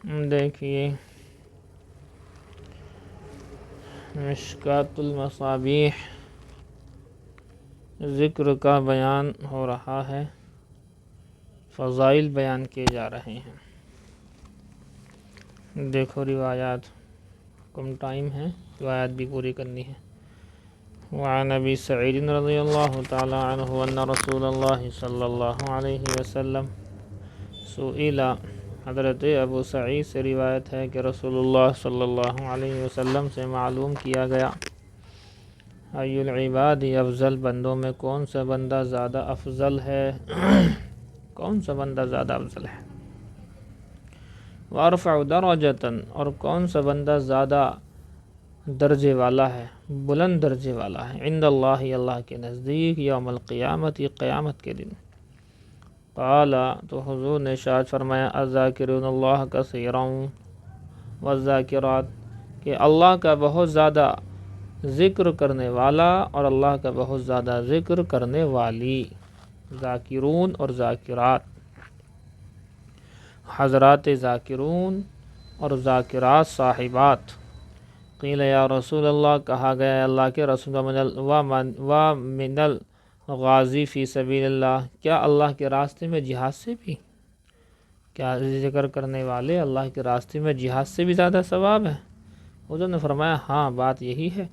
دیکھیے مشکات المصابیح ذکر کا بیان ہو رہا ہے، فضائل بیان کیے جا رہے ہیں۔ دیکھو روایات، کم ٹائم ہے، روایات بھی پوری کرنی ہے۔ وعن ابی سعید رضی اللہ تعالی عنہ ان رسول اللہ صلی اللہ علیہ وسلم سئل، حضرت ابو سعید سے روایت ہے کہ رسول اللہ صلی اللہ علیہ وسلم سے معلوم کیا گیا، ای العباد افضل، بندوں میں کون سا بندہ زیادہ افضل ہے، کون سا بندہ زیادہ افضل ہے، وارفع درجۃ، اور کون سا بندہ زیادہ درجے والا ہے، بلند درجے والا ہے، عند اللہ، اللہ کے نزدیک، یوم القیامت، قیامت کے دن۔ قال، تو حضور نے ارشاد فرمایا، الذاکرون اللہ کثیرا والذاکرات، کہ اللہ کا بہت زیادہ ذکر کرنے والا اور اللہ کا بہت زیادہ ذکر کرنے والی، ذاکرون اور ذاکرات، حضرات ذاکرون اور ذاکرات صاحبات۔ قیل یا رسول اللہ، کہا گیا اللہ کے رسول، ومن الغازی فی سبیل اللہ، کیا اللہ کے راستے میں جہاد سے بھی، کیا ذکر کرنے والے اللہ کے راستے میں جہاد سے بھی زیادہ ثواب ہے؟ حضور نے فرمایا ہاں، بات یہی ہے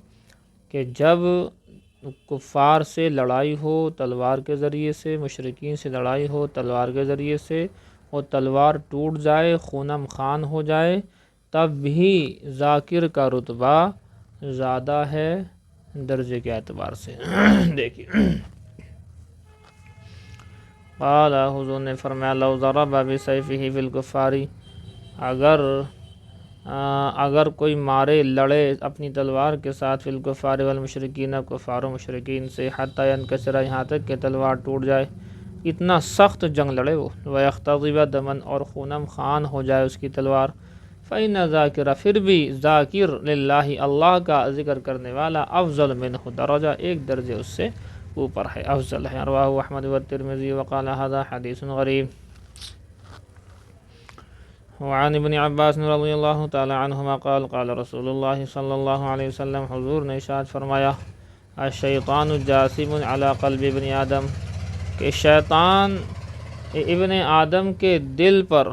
کہ جب کفار سے لڑائی ہو تلوار کے ذریعے سے، مشرکین سے لڑائی ہو تلوار کے ذریعے سے، اور تلوار ٹوٹ جائے، خونم خان ہو جائے، تب بھی ذاکر کا رتبہ زیادہ ہے درجے کے اعتبار سے۔ دیکھیے قال، حضور نے فرمایا، لو ضرب بسیفہ فی الکفار، اگر کوئی مارے لڑے اپنی تلوار کے ساتھ فی الکفار والمشرکین، کفار و مشرکین سے، حتی ینکسر، یہاں تک کہ تلوار ٹوٹ جائے، اتنا سخت جنگ لڑے وہ، ویختضب دما، اور خونم خان ہو جائے اس کی تلوار، فإن ذاکر، پھر بھی ذاکر للہ، اللہ کا ذکر کرنے والا، افضل منہ درجہ، ایک درجے اس سے اوپر ہے، افضل ہے۔ رواہ احمد والترمذی وقال ھذا حدیث غریب۔ وعن ابن عباس رضی اللہ تعالی عنہما قال قال رسول اللہ صلی اللہ علیہ وسلم، حضور نے ارشاد فرمایا، الشیطان جاثم علی قلب ابن آدم، کہ شیطان ابن آدم کے دل پر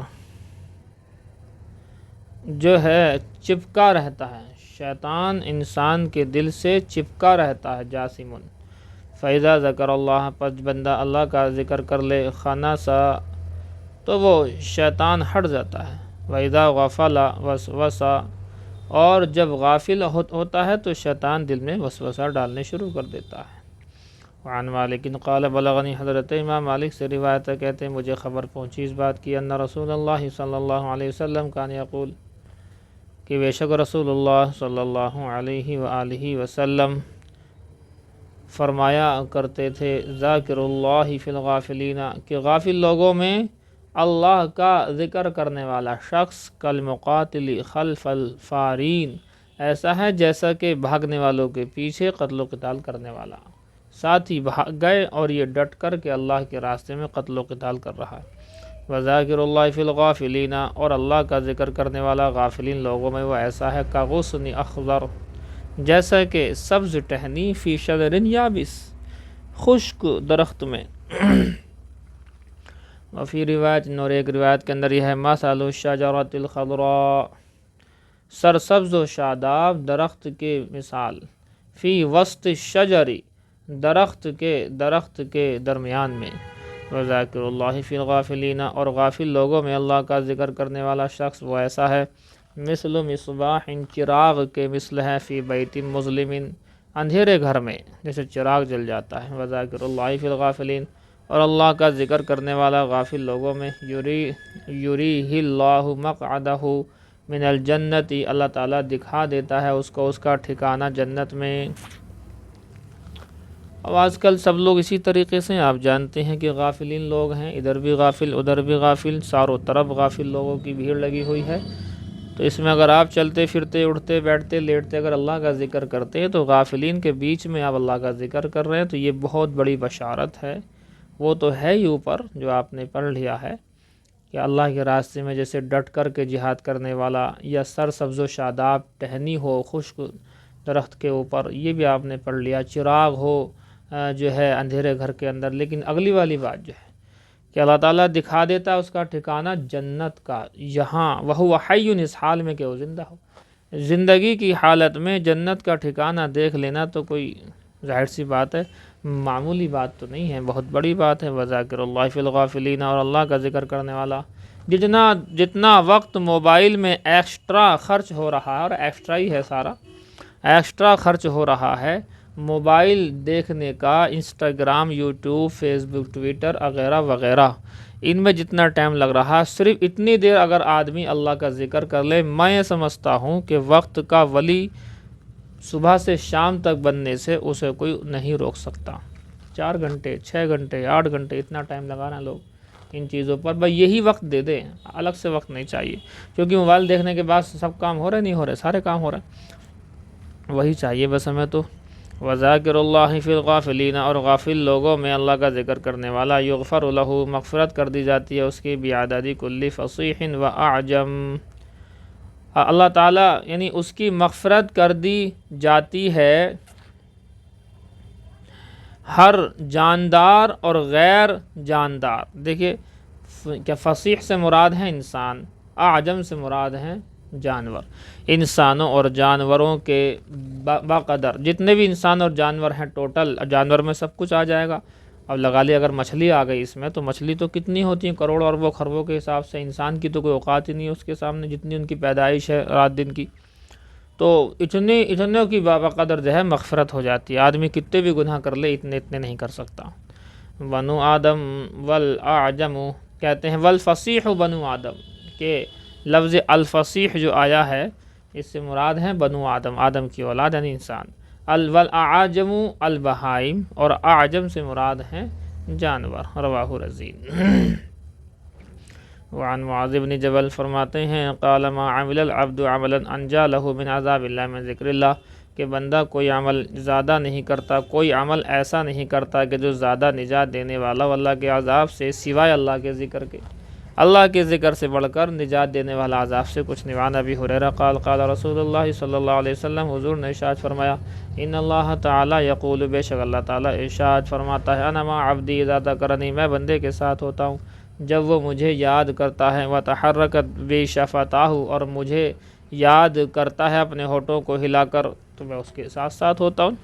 جو ہے چپکا رہتا ہے، شیطان انسان کے دل سے چپکا رہتا ہے، جاسم۔ فَإِذَا ذَكَرَ اللَّهَ، پس بندہ اللہ کا ذکر کر لے، خَنَسَ، تو وہ شیطان ہٹ جاتا ہے، وَإِذَا غَفَلَ وَسْوَسَ، اور جب غافل ہوتا ہے تو شیطان دل میں وسوسہ ڈالنے شروع کر دیتا ہے۔ وعن مالک قال بلغنی، حضرت امام مالک سے روایت ہے، کہتے ہیں مجھے خبر پہنچی اس بات کی، ان رسول اللہ صلی اللہ علیہ وسلم کان یقول، کہ بے شک رسول اللہ صلی اللہ علیہ وآلہ وسلم فرمایا کرتے تھے، ذاکر اللہ فی الغافلین، کہ غافل لوگوں میں اللہ کا ذکر کرنے والا شخص، کالمقاتل خلف الفارین، ایسا ہے جیسا کہ بھاگنے والوں کے پیچھے قتل و قتال کرنے والا، ساتھ ہی بھاگ گئے اور یہ ڈٹ کر کے اللہ کے راستے میں قتل و قتال کر رہا ہے۔ وذاکر اللہ فی الغافلین، اور اللہ کا ذکر کرنے والا غافلین لوگوں میں وہ ایسا ہے، کاغصن اخضر، جیسا کہ سبز ٹہنی، فی شجر یابس، خشک درخت میں۔ وفی روایت، اور ایک روایت کے اندر یہ ہے، مثل الشجرۃ الخضراء، سرسبز و شاداب درخت کے مثال، فی وسط الشجر، درخت کے درمیان میں، وذاکر اللہ فی الغافلین، اور غافل لوگوں میں اللہ کا ذکر کرنے والا شخص وہ ایسا ہے، مثل مصباح، چراغ کے مثل ہے، فی بیت مظلم، اندھیرے گھر میں جیسے چراغ جل جاتا ہے، وذاکر اللہ فی الغافلین، اور اللہ کا ذکر کرنے والا غافل لوگوں میں، یریہ اللہ مقعدہ من الجنت، اللہ تعالیٰ دکھا دیتا ہے اس کو اس کا ٹھکانہ جنت میں۔ اب آج کل سب لوگ اسی طریقے سے، آپ جانتے ہیں کہ غافلین لوگ ہیں، ادھر بھی غافل ادھر بھی غافل، چاروں طرف غافل لوگوں کی بھیڑ لگی ہوئی ہے، تو اس میں اگر آپ چلتے پھرتے اٹھتے بیٹھتے لیٹتے اگر اللہ کا ذکر کرتے ہیں تو غافلین کے بیچ میں آپ اللہ کا ذکر کر رہے ہیں، تو یہ بہت بڑی بشارت ہے، وہ تو ہے ہی اوپر جو آپ نے پڑھ لیا ہے، کہ اللہ کے راستے میں جیسے ڈٹ کر کے جہاد کرنے والا، یا سر سبز و شاداب ٹہنی ہو خشک درخت کے اوپر، یہ بھی آپ نے پڑھ لیا، چراغ ہو جو ہے اندھیرے گھر کے اندر۔ لیکن اگلی والی بات جو ہے کہ اللہ تعالیٰ دکھا دیتا اس کا ٹھکانہ جنت کا، یہاں وہو حی، اس حال میں کہ وہ زندہ ہو۔ زندگی کی حالت میں جنت کا ٹھکانہ دیکھ لینا تو کوئی ظاہر سی بات ہے، معمولی بات تو نہیں ہے، بہت بڑی بات ہے۔ وذاکر اللہ فی الغافلین، اور اللہ کا ذکر کرنے والا۔ جتنا وقت موبائل میں ایکسٹرا خرچ ہو رہا ہے، اور ایکسٹرا ہی ہے سارا، ایکسٹرا خرچ ہو رہا ہے موبائل دیکھنے کا، انسٹاگرام، یوٹیوب، فیس بک، ٹویٹر وغیرہ وغیرہ، ان میں جتنا ٹائم لگ رہا، صرف اتنی دیر اگر آدمی اللہ کا ذکر کر لے، میں یہ سمجھتا ہوں کہ وقت کا ولی صبح سے شام تک بننے سے اسے کوئی نہیں روک سکتا۔ 4 گھنٹے، 6 گھنٹے، 8 گھنٹے اتنا ٹائم لگانا لوگ ان چیزوں پر، بھائی یہی وقت دے دیں، الگ سے وقت نہیں چاہیے، کیونکہ موبائل دیکھنے کے بعد سب کام ہو رہے نہیں ہو رہے، سارے کام ہو رہے ہیں، وہی چاہیے بس ہمیں تو۔ وذاکر اللہ فی الغافلین، اور غافل لوگوں میں اللہ کا ذکر کرنے والا، یغفر لہ، مغفرت کر دی جاتی ہے اس کی، بعدد کل فصیح و اعجم، اللہ تعالیٰ یعنی اس کی مغفرت کر دی جاتی ہے ہر جاندار اور غیر جاندار۔ دیکھیے کیا فصیح سے مراد ہے انسان، اعجم سے مراد ہیں جانور۔ انسانوں اور جانوروں کے بقدر جتنے بھی انسان اور جانور ہیں ٹوٹل، جانور میں سب کچھ آ جائے گا، اب لگا لی اگر مچھلی آ گئی اس میں، تو مچھلی تو کتنی ہوتی ہیں، کروڑ اربوں خربوں کے حساب سے، انسان کی تو کوئی اوقات ہی نہیں ہے اس کے سامنے، جتنی ان کی پیدائش ہے رات دن کی، تو اتنے کی بقدر جو ہے مغفرت ہو جاتی ہے، آدمی کتنے بھی گناہ کر لے اتنے نہیں کر سکتا۔ بنو آدم والاعجم، کہتے ہیں والفصیح بنو آدم، کہ لفظ الفصیح جو آیا ہے اس سے مراد ہے بنو آدم، آدم کی اولاد یعنی انسان۔ والاعاجم البہائم، اور اعجم سے مراد ہیں جانور، رواہ رزین۔ وعن معاذ بن جبل فرماتے ہیں قال ما عمل العبد عملا انجا له من عذاب اللہ من ذکر اللہ، کہ بندہ کوئی عمل زیادہ نہیں کرتا، کوئی عمل ایسا نہیں کرتا کہ جو زیادہ نجات دینے والا ہو اللہ کے عذاب سے، سوائے اللہ کے ذکر کے، اللہ کے ذکر سے بڑھ کر نجات دینے والا عذاب سے کچھ نہیں۔ وعن ابی ہریرہ قال قال رسول اللہ صلی اللہ علیہ وسلم، حضور نے ارشاد فرمایا، ان اللہ تعالی یقول، بے شک اللہ تعالی ارشاد فرماتا ہے، انا مع عبدی اذا ذکرنی، میں بندے کے ساتھ ہوتا ہوں جب وہ مجھے یاد کرتا ہے، وتحرکت بی شفتاہ، اور مجھے یاد کرتا ہے اپنے ہونٹوں کو ہلا کر، تو میں اس کے ساتھ ساتھ ہوتا ہوں۔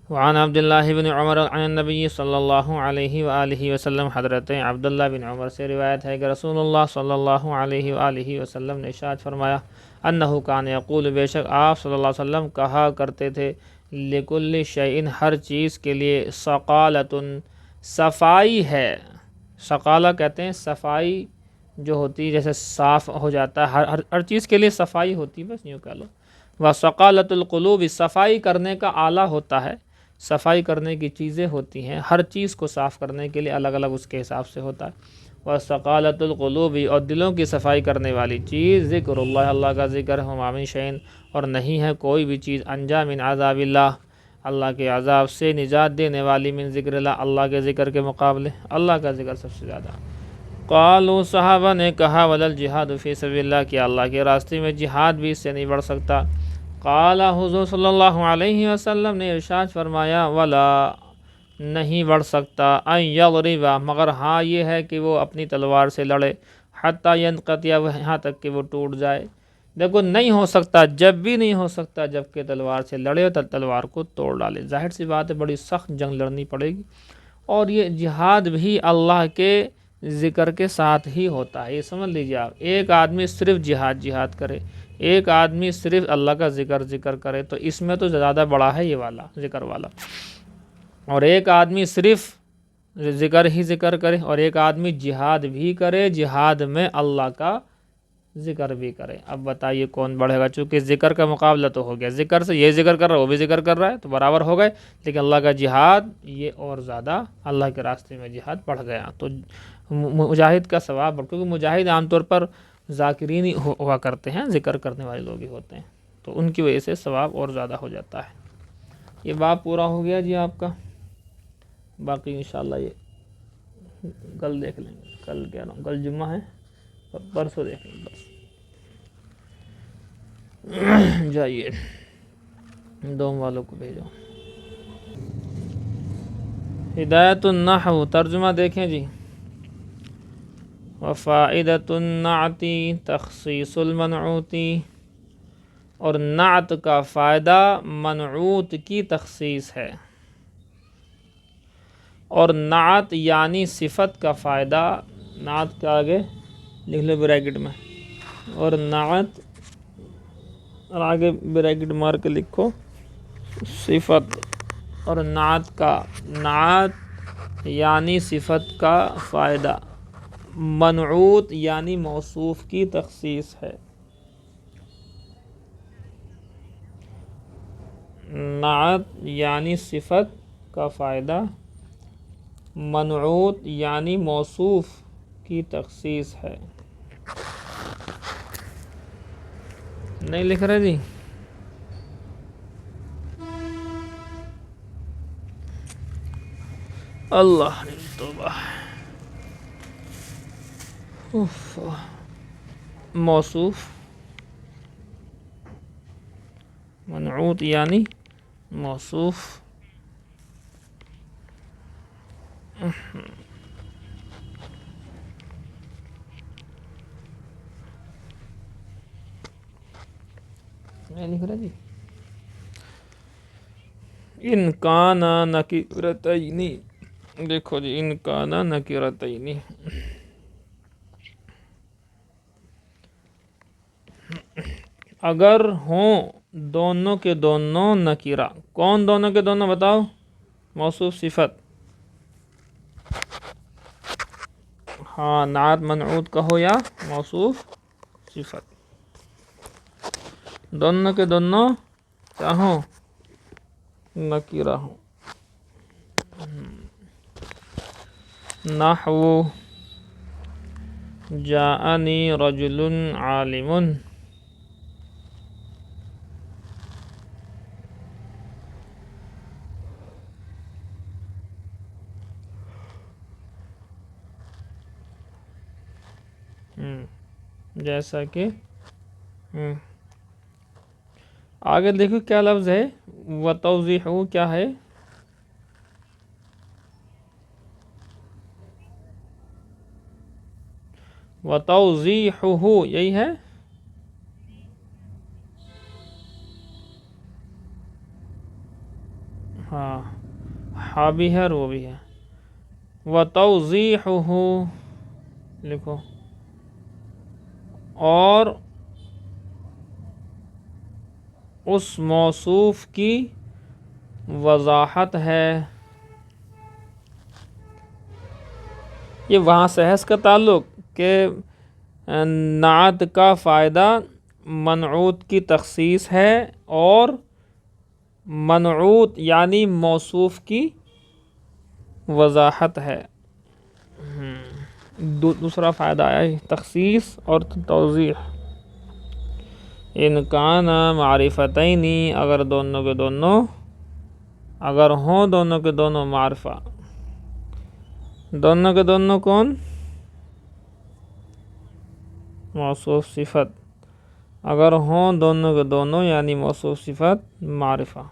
وعن عبداللہ بن عمر عن النبی صلی اللہ علیہ وآلہ وسلم، حضرت عبداللہ بن عمر سے روایت ہے کہ رسول اللہ صلی اللہ علیہ وآلہ وسلم نے ارشاد فرمایا، انہ کان یقول، بے شک آپ صلی اللہ علیہ وسلم کہا کرتے تھے، لکل شیء، ہر چیز کے لیے، ثقالۃ، صفائی ہے۔ ثقالہ کہتے ہیں صفائی جو ہوتی ہے، جیسے صاف ہو جاتا ہے، ہر چیز کے لیے صفائی ہوتی ہے، بس یوں کہہ لو۔ وثقالۃ القلوب، صفائی کرنے کا آلہ ہوتا ہے، صفائی کرنے کی چیزیں ہوتی ہیں، ہر چیز کو صاف کرنے کے لیے الگ الگ اس کے حساب سے ہوتا ہے۔ وثقالۃ القلوب، اور دلوں کی صفائی کرنے والی چیز، ذکر اللہ، اللہ کا ذکر ہے، وما من شیء، اور نہیں ہے کوئی بھی چیز، انجا من عذاب اللہ، اللہ کے عذاب سے نجات دینے والی، من ذکر اللہ، اللہ کے ذکر کے مقابلے اللہ کا ذکر سب سے زیادہ۔ قالوا، صحابہ نے کہا، ولا الجہاد فی سبیل اللہ، کیا اللہ کے راستے میں جہاد بھی اس سے نہیں بڑھ سکتا؟ قال، حضور صلی اللہ علیہ وسلم نے ارشاد فرمایا، ولا، نہیں بڑھ سکتا، ان یضرب، مگر ہاں یہ ہے کہ وہ اپنی تلوار سے لڑے، حتی ینقطع، یہاں تک کہ وہ ٹوٹ جائے۔ دیکھو نہیں ہو سکتا، جب بھی نہیں ہو سکتا جب کہ تلوار سے لڑے تو تلوار کو توڑ ڈالے، ظاہر سی بات ہے بڑی سخت جنگ لڑنی پڑے گی، اور یہ جہاد بھی اللہ کے ذکر کے ساتھ ہی ہوتا ہے، یہ سمجھ لیجیے آپ، ایک آدمی صرف جہاد کرے، ایک آدمی صرف اللہ کا ذکر کرے، تو اس میں تو زیادہ بڑا ہے یہ والا ذکر والا، اور ایک آدمی صرف ذکر کرے، اور ایک آدمی جہاد بھی کرے، جہاد میں اللہ کا ذکر بھی کرے۔ اب بتائیے کون بڑھے گا؟ چونکہ ذکر کا مقابلہ تو ہو گیا، ذکر سے یہ ذکر کر رہا ہے وہ بھی ذکر کر رہا ہے، تو برابر ہو گئے، لیکن اللہ کا جہاد یہ اور زیادہ، اللہ کے راستے میں جہاد بڑھ گیا، تو مجاہد کا ثواب، کیونکہ مجاہد عام طور پر ذاکرین ہی ہوا کرتے ہیں، ذکر کرنے والے لوگ ہی ہوتے ہیں، تو ان کی وجہ سے ثواب اور زیادہ ہو جاتا ہے۔ یہ باب پورا ہو گیا جی آپ کا، باقی انشاءاللہ یہ کل دیکھ لیں گے۔ کل کہہ رہا ہوں، کل جمعہ ہے، پرسوں دیکھیں گے بس. جائیے دوم والوں کو بھیجو. ہدایت النحو ترجمہ دیکھیں جی. وفائدۃ النعت تخصیص المنعوت، اور نعت کا فائدہ منعوت کی تخصیص ہے. اور نعت یعنی صفت کا فائدہ، نعت کے آگے لکھ لو بریکٹ میں، اور نعت اور آگے بریکٹ مار کے لکھو صفت. اور نعت یعنی صفت کا فائدہ، منعوت یعنی موصوف کی تخصیص ہے. نعت یعنی صفت کا فائدہ، منعوت یعنی موصوف کی تخصیص ہے. نہیں لکھ رہے جی؟ اللہ توبہ. موصوف، منعوت یعنی موصوف. میں لکھ رہا جی. ان کان نکرتین، دیکھو جی، ان کان نکرتین، اگر ہوں دونوں کے دونوں نکیرہ. کون دونوں کے دونوں بتاؤ؟ موصوف صفت. ہاں، نعت منعوت کہو یا موصوف صفت، دونوں کے دونوں کیا ہوں؟ نکیرہ ہوں. نحو جاءنی رجل عالم، جیسا کہ آگے دیکھو کیا لفظ ہے. وتوضیحہ کیا ہے؟ وتوضیحہ یہی ہے. ہاں، ہاں بھی ہے اور وہ بھی ہے. وتوضیحہ لکھو. اور اس موصوف کی وضاحت ہے. یہ وہاں سے ہے اس کا تعلق کہ نعت کا فائدہ منعوت کی تخصیص ہے، اور منعوت یعنی موصوف کی وضاحت ہے. دوسرا فائدہ آیا ہے تخصیص اور توضیح. ان کان معرفتین، اگر دونوں کے دونوں، اگر ہوں دونوں کے دونوں معرفہ. دونوں کے دونوں کون؟ موصوف صفت. اگر ہوں دونوں کے دونوں یعنی موصوف صفت معرفہ.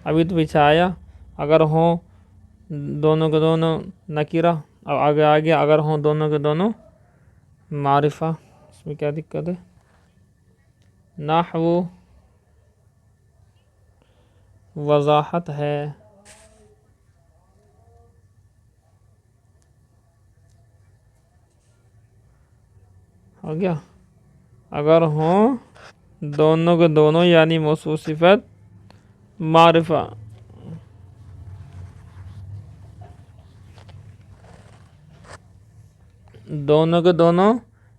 ابھی تو پیچھے آیا اگر ہوں دونوں کے دونوں نکیرہ، اب آگے اگر ہوں دونوں کے دونوں معرفہ. اس میں کیا دقت ہے؟ نحو وضاحت ہے. ہو گیا. اگر ہوں دونوں کے دونوں یعنی موصوف صفت معرفہ. دونوں کے دونوں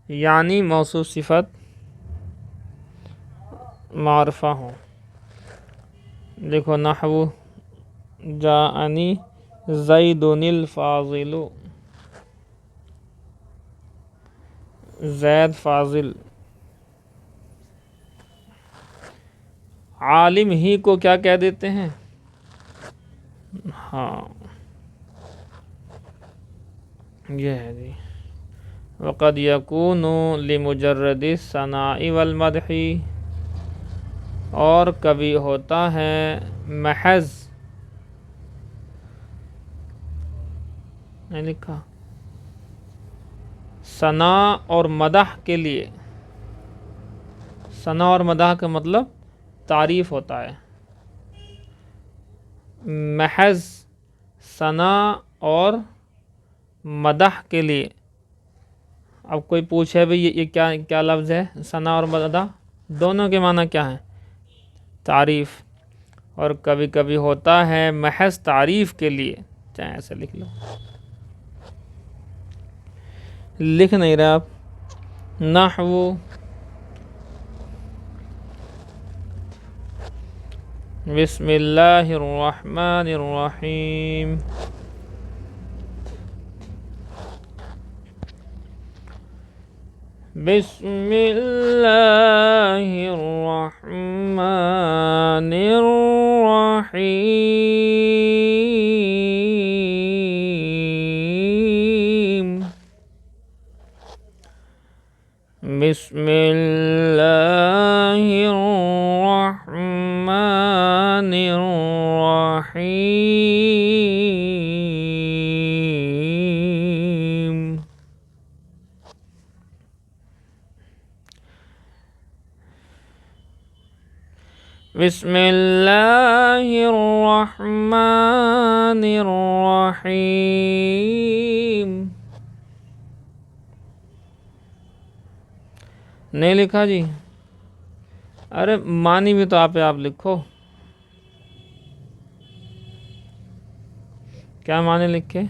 یعنی موصوف صفت معرفہ ہوں. دیکھو نحو جاءنی زید الفاضل، زید فاضل. عالم ہی کو کیا کہہ دیتے ہیں؟ ہاں، یہ ہے جی، وقد یکون لمجرد الثناء والمدح، اور کبھی ہوتا ہے محض، میں لکھا ثناء اور مدح کے لیے، ثناء اور مدح کا مطلب تعریف ہوتا ہے، محض ثناء اور مدح کے لیے۔ اب کوئی پوچھے بھئی یہ کیا لفظ ہے، ثناء اور مدح، دونوں کے معنی کیا ہیں؟ تعریف، اور کبھی کبھی ہوتا ہے محض تعریف کے لیے، چاہے ایسے لکھ لو، لکھ نہیں رہے آپ، نحو بسم اللہ الرحمن الرحیم، بسم اللہ الرحمن الرحیم، بسم اللہ الرحمن الرحیم، بسم اللہ الرحمن الرحیم، نہیں لکھا جی؟ ارے معنی بھی تو آپ لکھو، کیا معنی لکھے؟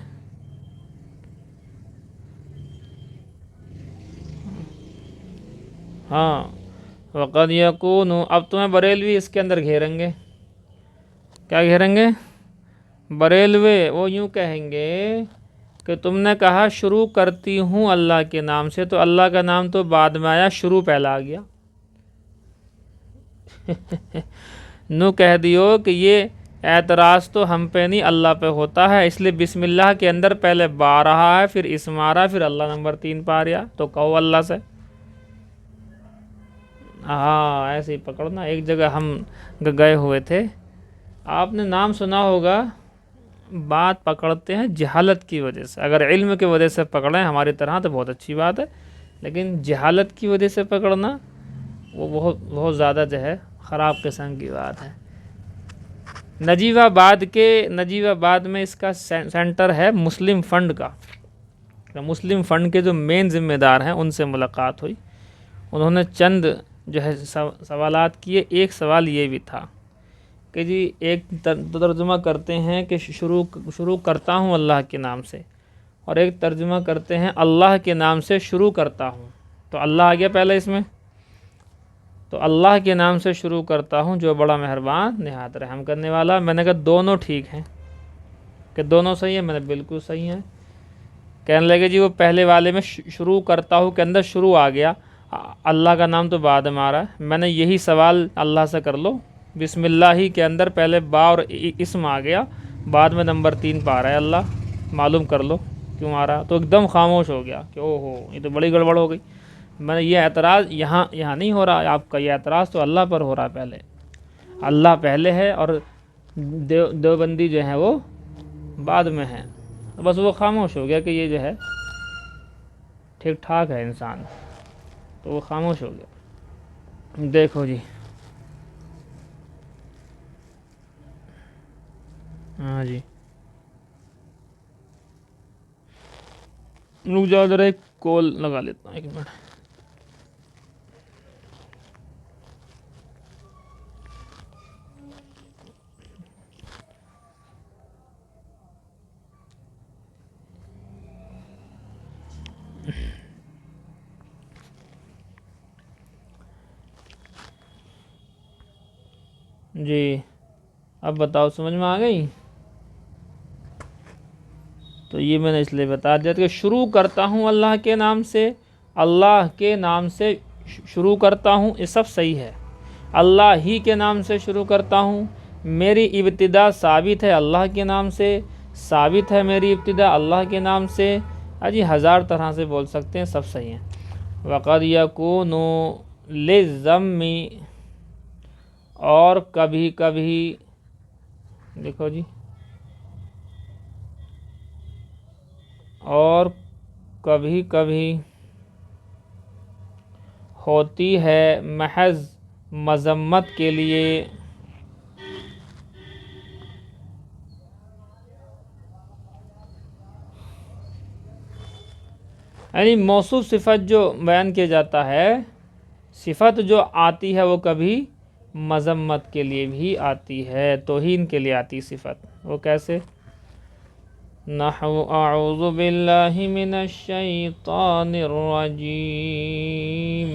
ہاں، وقد یکون، اب تمہیں بریلوی اس کے اندر گھیریں گے، کیا گھیریں گے؟ بریلوی وہ یوں کہیں گے کہ تم نے کہا شروع کرتی ہوں اللہ کے نام سے، تو اللہ کا نام تو بعد میں آیا، شروع پہلا آ گیا۔ نو کہہ دیو کہ یہ اعتراض تو ہم پہ نہیں اللہ پہ ہوتا ہے، اس لیے بسم اللہ کے اندر پہلے با رہا ہے، پھر اسم آ رہا ہے، پھر اللہ نمبر 3 پہ آ رہا، تو کہو اللہ سے۔ ہاں ایسے ہی پکڑنا۔ ایک جگہ ہم گئے ہوئے تھے، آپ نے نام سنا ہوگا، بات پکڑتے ہیں جہالت کی وجہ سے، اگر علم کی وجہ سے پکڑیں ہماری طرح تو بہت اچھی بات ہے، لیکن جہالت کی وجہ سے پکڑنا وہ بہت زیادہ جو ہے خراب قسم کی بات ہے۔ نجیب آباد میں اس کا سینٹر ہے مسلم فنڈ کا، مسلم فنڈ کے جو مین ذمہ دار ہیں ان سے ملاقات ہوئی، انہوں نے چند جو ہے سوالات کیے۔ ایک سوال یہ بھی تھا کہ جی ایک ترجمہ کرتے ہیں کہ شروع کرتا ہوں اللہ کے نام سے، اور ایک ترجمہ کرتے ہیں اللہ کے نام سے شروع کرتا ہوں، تو اللہ آ گیا پہلے اس میں، تو اللہ کے نام سے شروع کرتا ہوں جو بڑا مہربان نہایت رحم کرنے والا۔ میں نے کہا دونوں ٹھیک ہیں، کہ دونوں صحیح ہیں؟ میں نے بالکل صحیح ہیں۔ کہنے لگے جی وہ پہلے والے میں شروع کرتا ہوں کے اندر شروع آ گیا، اللہ کا نام تو بعد میں آ رہا ہے۔ میں نے یہی سوال اللہ سے کر لو، بسم اللہ ہی کے اندر پہلے با اور اسم آ گیا، بعد میں نمبر 3 پہ آ رہا ہے اللہ، معلوم کر لو کیوں آ رہا۔ تو ایک دم خاموش ہو گیا کہ اوہو یہ تو بڑی گڑبڑ ہو گئی۔ میں نے یہ اعتراض یہاں نہیں ہو رہا، آپ کا یہ اعتراض تو اللہ پر ہو رہا ہے، پہلے اللہ پہلے ہے اور دیوبندی جو ہے وہ بعد میں ہے۔ بس وہ خاموش ہو گیا کہ یہ جو ہے ٹھیک ٹھاک ہے انسان، تو وہ خاموش ہو گیا۔ دیکھو جی، ہاں جی، رک جاؤ ذرا ایک کال لگا لیتا ہوں، ایک منٹ۔ جی اب بتاؤ سمجھ میں آ گئی؟ تو یہ میں نے اس لیے بتا دیا کہ شروع کرتا ہوں اللہ کے نام سے، اللہ کے نام سے شروع کرتا ہوں، یہ سب صحیح ہے۔ اللہ ہی کے نام سے شروع کرتا ہوں، میری ابتدا ثابت ہے اللہ کے نام سے، ثابت ہے میری ابتدا اللہ کے نام سے۔ جی 1000 طرح سے بول سکتے ہیں، سب صحیح ہیں۔ وقد یکون للذم، اور کبھی کبھی، دیکھو جی، اور کبھی کبھی ہوتی ہے محض مذمت کے لیے، یعنی موصوف صفت جو بیان کیا جاتا ہے، صفت جو آتی ہے وہ کبھی مذمت کے لیے بھی آتی ہے، توہین کے لیے آتی صفت۔ وہ کیسے؟ نحو اعوذ باللہ من الشیطان الرجیم،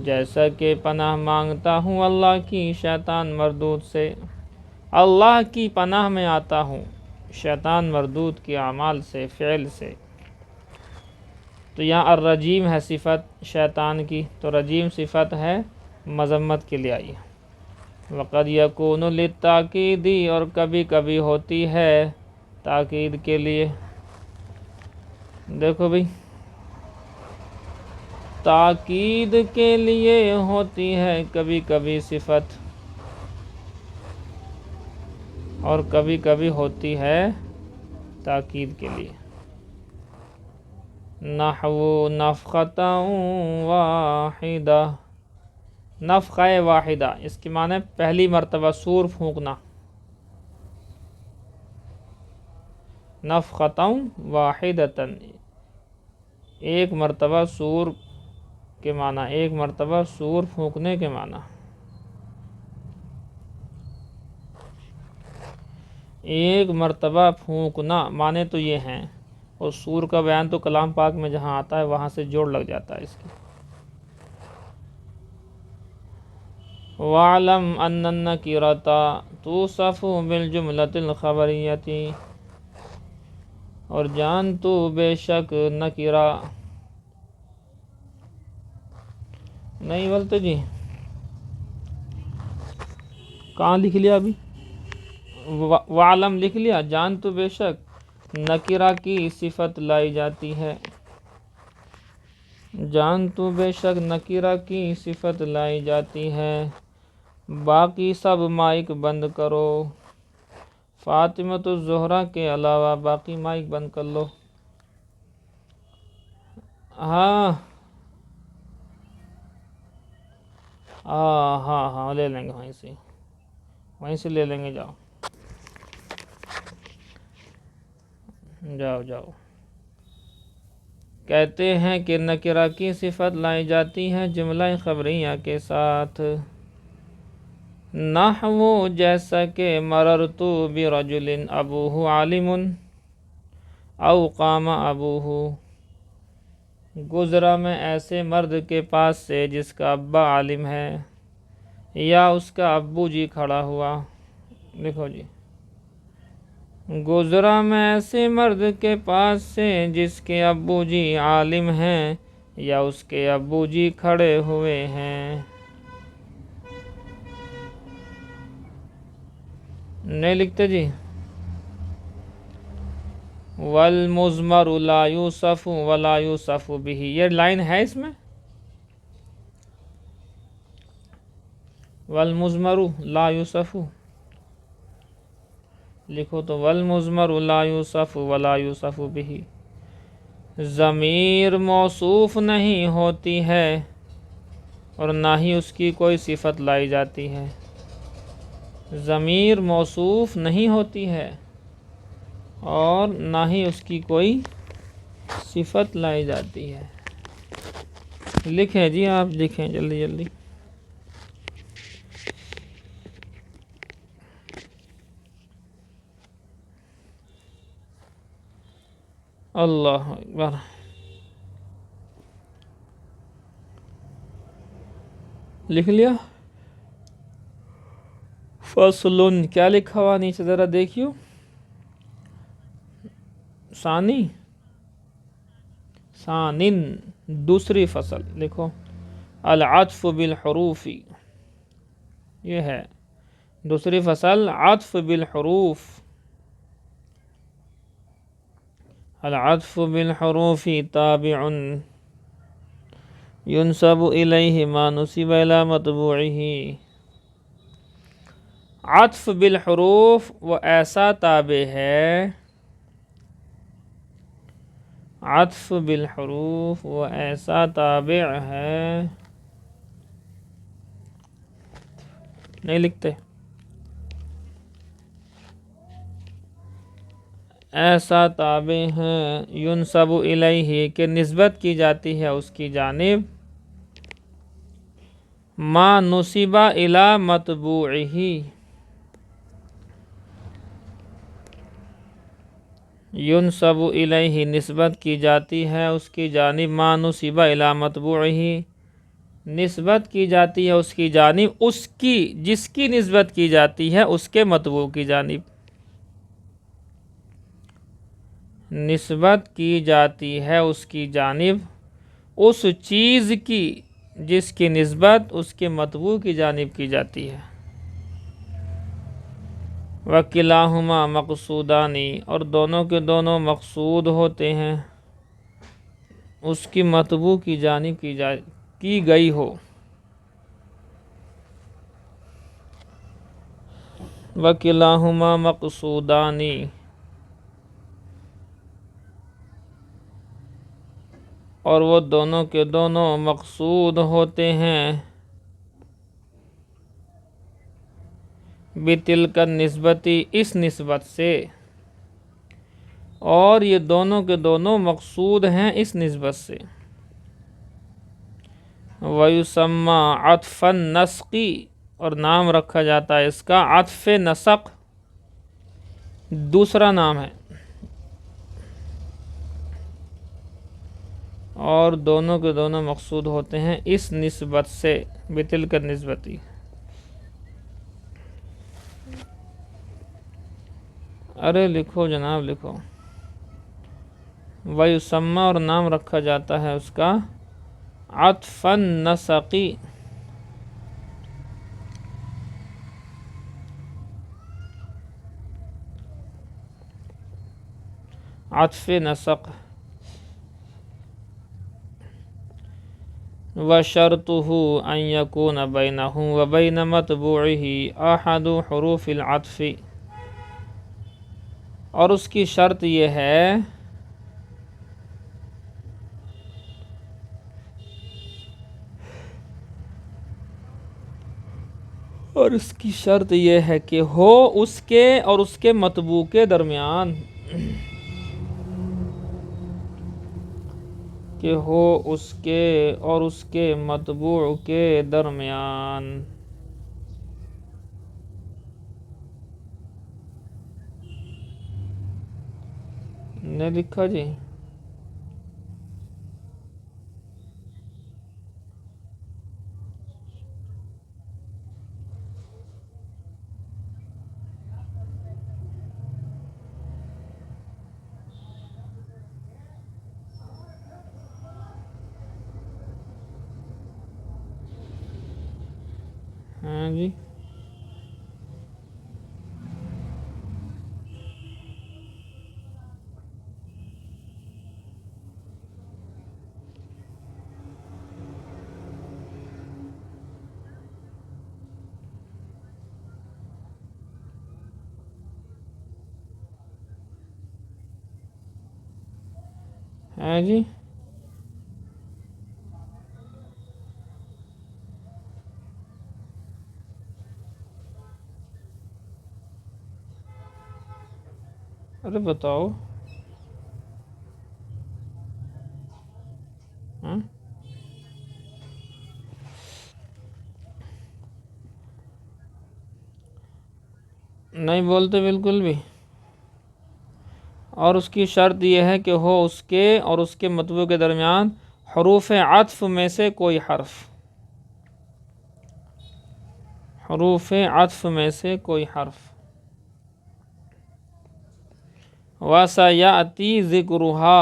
جیسا کہ پناہ مانگتا ہوں اللہ کی شیطان مردود سے، اللہ کی پناہ میں آتا ہوں شیطان مردود کے اعمال سے، فعل سے۔ تو یہاں الرجیم ہے صفت شیطان کی، تو رجیم صفت ہے مذمت کے لیے آئی ہے۔ وقد یکون للتاکید، اور کبھی کبھی ہوتی ہے تاکید کے لیے۔ دیکھو بھئی، تاکید کے لیے ہوتی ہے کبھی کبھی صفت، اور کبھی کبھی ہوتی ہے تاکید کے لیے۔ نحو نفخۃ واحدہ، نفخہ واحدہ، اس کی معنی پہلی مرتبہ سور پھونکنا، نفخۃ واحدۃ، ایک مرتبہ سور کے معنی، ایک مرتبہ سور پھونکنے کے معنی، ایک مرتبہ پھونکنا معنی تو یہ ہیں، اور سور کا بیان تو کلام پاک میں جہاں آتا ہے وہاں سے جوڑ لگ جاتا ہے اس کی۔ وَاعْلَمْ أَنَّ النَّكِرَةَ تُوصَفُ بِالْجُمْلَةِ الْخَبَرِيَّةِ، اور جان تو بے شک نکرہ، نہیں بولتے جی، کہاں لکھ لیا ابھی؟ وعلم لکھ لیا، جان تو بے شک نکرہ کی صفت لائی جاتی ہے، جان تو بے شک نکرہ کی صفت لائی جاتی ہے۔ باقی سب مائک بند کرو، فاطمۃ الزہرا کے علاوہ باقی مائک بند کر لو۔ ہاں ہاں لے لیں گے، وہیں سے لے لیں گے، جاؤ۔ کہتے ہیں کہ نکرہ کی صفت لائی جاتی ہے جملہ خبریہ کے ساتھ، نحو جیسا کہ مررت برجل ابوہ عالم او قام ابوہ، گزرا میں ایسے مرد کے پاس سے جس کا ابا عالم ہے، یا اس کا ابو جی کھڑا ہوا۔ دیکھو جی، گزرا میں ایسے مرد کے پاس سے جس کے ابو جی عالم ہیں، یا اس کے ابو جی کھڑے ہوئے ہیں۔ نہیں لکھتے جی؟ والمضمر لا یوصف ولا یوصف بہ، یہ لائن ہے اس میں، والمضمر لا یوصف، لکھو تو والمضمر لا یوصف ولا یوصف بہ، ضمیر موصوف نہیں ہوتی ہے اور نہ ہی اس کی کوئی صفت لائی جاتی ہے، ضمیر موصوف نہیں ہوتی ہے اور نہ ہی اس کی کوئی صفت لائی جاتی ہے۔ لکھیں جی، آپ لکھیں جلدی۔ اللہ اکبر۔ لکھ لیا؟ فصل، کیا لکھا ہوا نیچے ذرا دیکھیو؟ ثانٍ، دوسری فصل، لکھو العطف بالحروف، یہ ہے دوسری فصل، عطف بالحروف، العطف بالحروف تابع ينسب إليه ما نسب إلى مطبوعه. عطف بالحروف وہ ایسا تابع ہے، عطف بالحروف وہ ایسا تابع ہے، نہیں لکھتے، ایسا تابع ہے ینسب الیہ کہ نسبت کی جاتی ہے اس کی جانب، ما نسب الی مطبوعہ، ینسب الیہ نسبت کی جاتی ہے اس کی جانب، ما نسب الی مطبوعہ نسبت کی جاتی ہے اس کی جانب، اس کی جس کی نسبت کی جاتی ہے اس کے مطبوع کی جانب، نسبت کی جاتی ہے اس کی جانب اس چیز کی جس کی نسبت اس کے مطبوع کی جانب کی جاتی ہے۔ وَكِلَاهُمَا مَقْصُودَانِ اور دونوں کے دونوں مقصود ہوتے ہیں اس کی مطبوع کی جانب کی گئی ہو۔ وَكِلَاهُمَا مَقْصُودَانِ اور وہ دونوں کے دونوں مقصود ہوتے ہیں، بِتِلْكَ النِّسْبَةِ اس نسبت سے، اور یہ دونوں کے دونوں مقصود ہیں اس نسبت سے۔ وَيُسَمَّى عَطْفَ النَّسْقِ اور نام رکھا جاتا ہے اس کا عطف نسق، دوسرا نام ہے، اور دونوں کے دونوں مقصود ہوتے ہیں اس نسبت سے، بِتِلْكَ النِّسْبَةِ۔ ارے لکھو جناب لکھو، وَيُسَمَّى اور نام رکھا جاتا ہے اس کا عطف النسق، عطف نسق، وَشَرْطُهُ أَن يَكُونَ بَيْنَهُ وَبَيْنَ مَطْبُوعِهِ أَحَدُ حُرُوفِ الْعَطْفِ اور اس کی شرط یہ ہے کہ ہو اس کے اور اس کے مطبوع کے درمیان، کہ ہو اس کے اور اس کے مطبوع کے درمیان، نے لکھا جی؟ ہاں جی، ہاں جی، ارے بتاؤ، ہاں نہیں بولتے بالکل بھی، اور اس کی شرط یہ ہے کہ ہو اس کے اور اس کے مطبوع کے درمیان حروف عطف میں سے کوئی حرف، حروف عطف میں سے کوئی حرف، وَسَيَأْتِي ذِكْرُهَا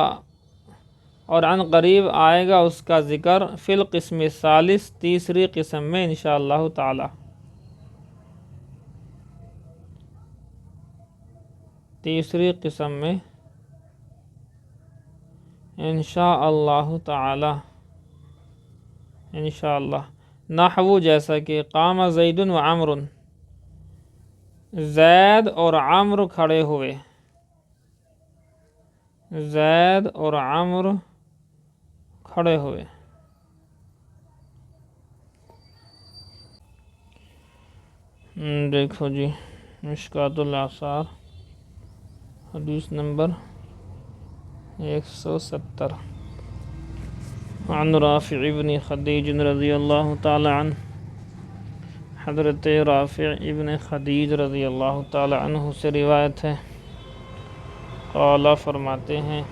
اور عن قریب آئے گا اس کا ذکر، فی القسم الثالث تیسری قسم میں انشاءاللہ تعالی، تیسری قسم میں انشاءاللہ تعالی، انشاءاللہ۔ نحو جیسا کہ قام زید و عمر، زید اور عمر کھڑے ہوئے، زید اور عمر کھڑے ہوئے۔ دیکھو جی مشکوٰۃ الآثار حدیث نمبر 170، عن رافع ابن خدیج رضی اللہ تعالی عنہ، حضرت رافع ابن خدیج رضی اللہ تعالی عنہ سے روایت ہے، قال فرماتے ہیں،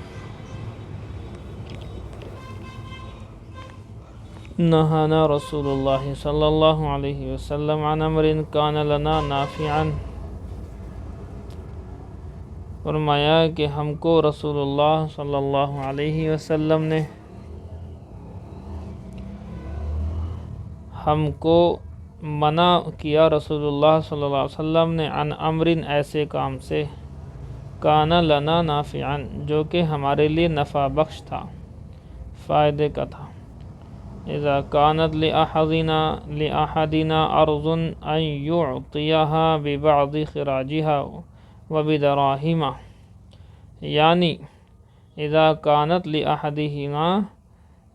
نہانا رسول اللہ صلی اللہ علیہ وسلم عن امر کان لنا نافعا، فرمایا کہ ہم کو رسول اللہ صلی اللہ علیہ وسلم نے ہم کو منع کیا، رسول اللہ صلی اللہ علیہ وسلم نے عن امر ایسے کام سے، کان لنا نافعا جو کہ ہمارے لیے نفع بخش تھا، فائدے کا تھا، اذا کانت لأحدنا ارض ان یعطیها ببعض خراجها وبدراہم، یعنی اذا کانت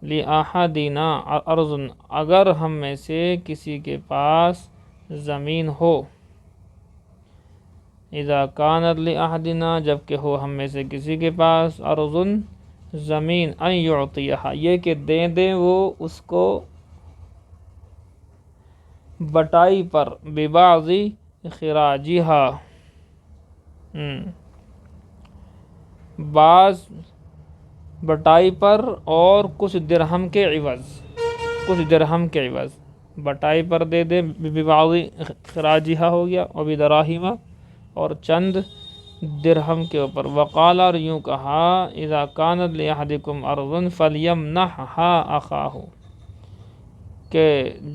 لأحدنا ارض، اگر ہم میں سے کسی کے پاس زمین ہو، اذا کانت لأحدنا جبکہ ہو ہم میں سے کسی کے پاس ارض زمین، ان یعطیها یہ کہ دے دیں وہ اس کو بٹائی پر، ببعض خراجها بعض بٹائی پر اور کچھ درہم کے عوض، بٹائی پر دے دے، ببعض خراجها ہو گیا، اور بدراہم اور چند درہم کے اوپر، وقال اور یوں کہا، اذا کانت لأحدکم ارض فلیمنحها اخاہ، کہ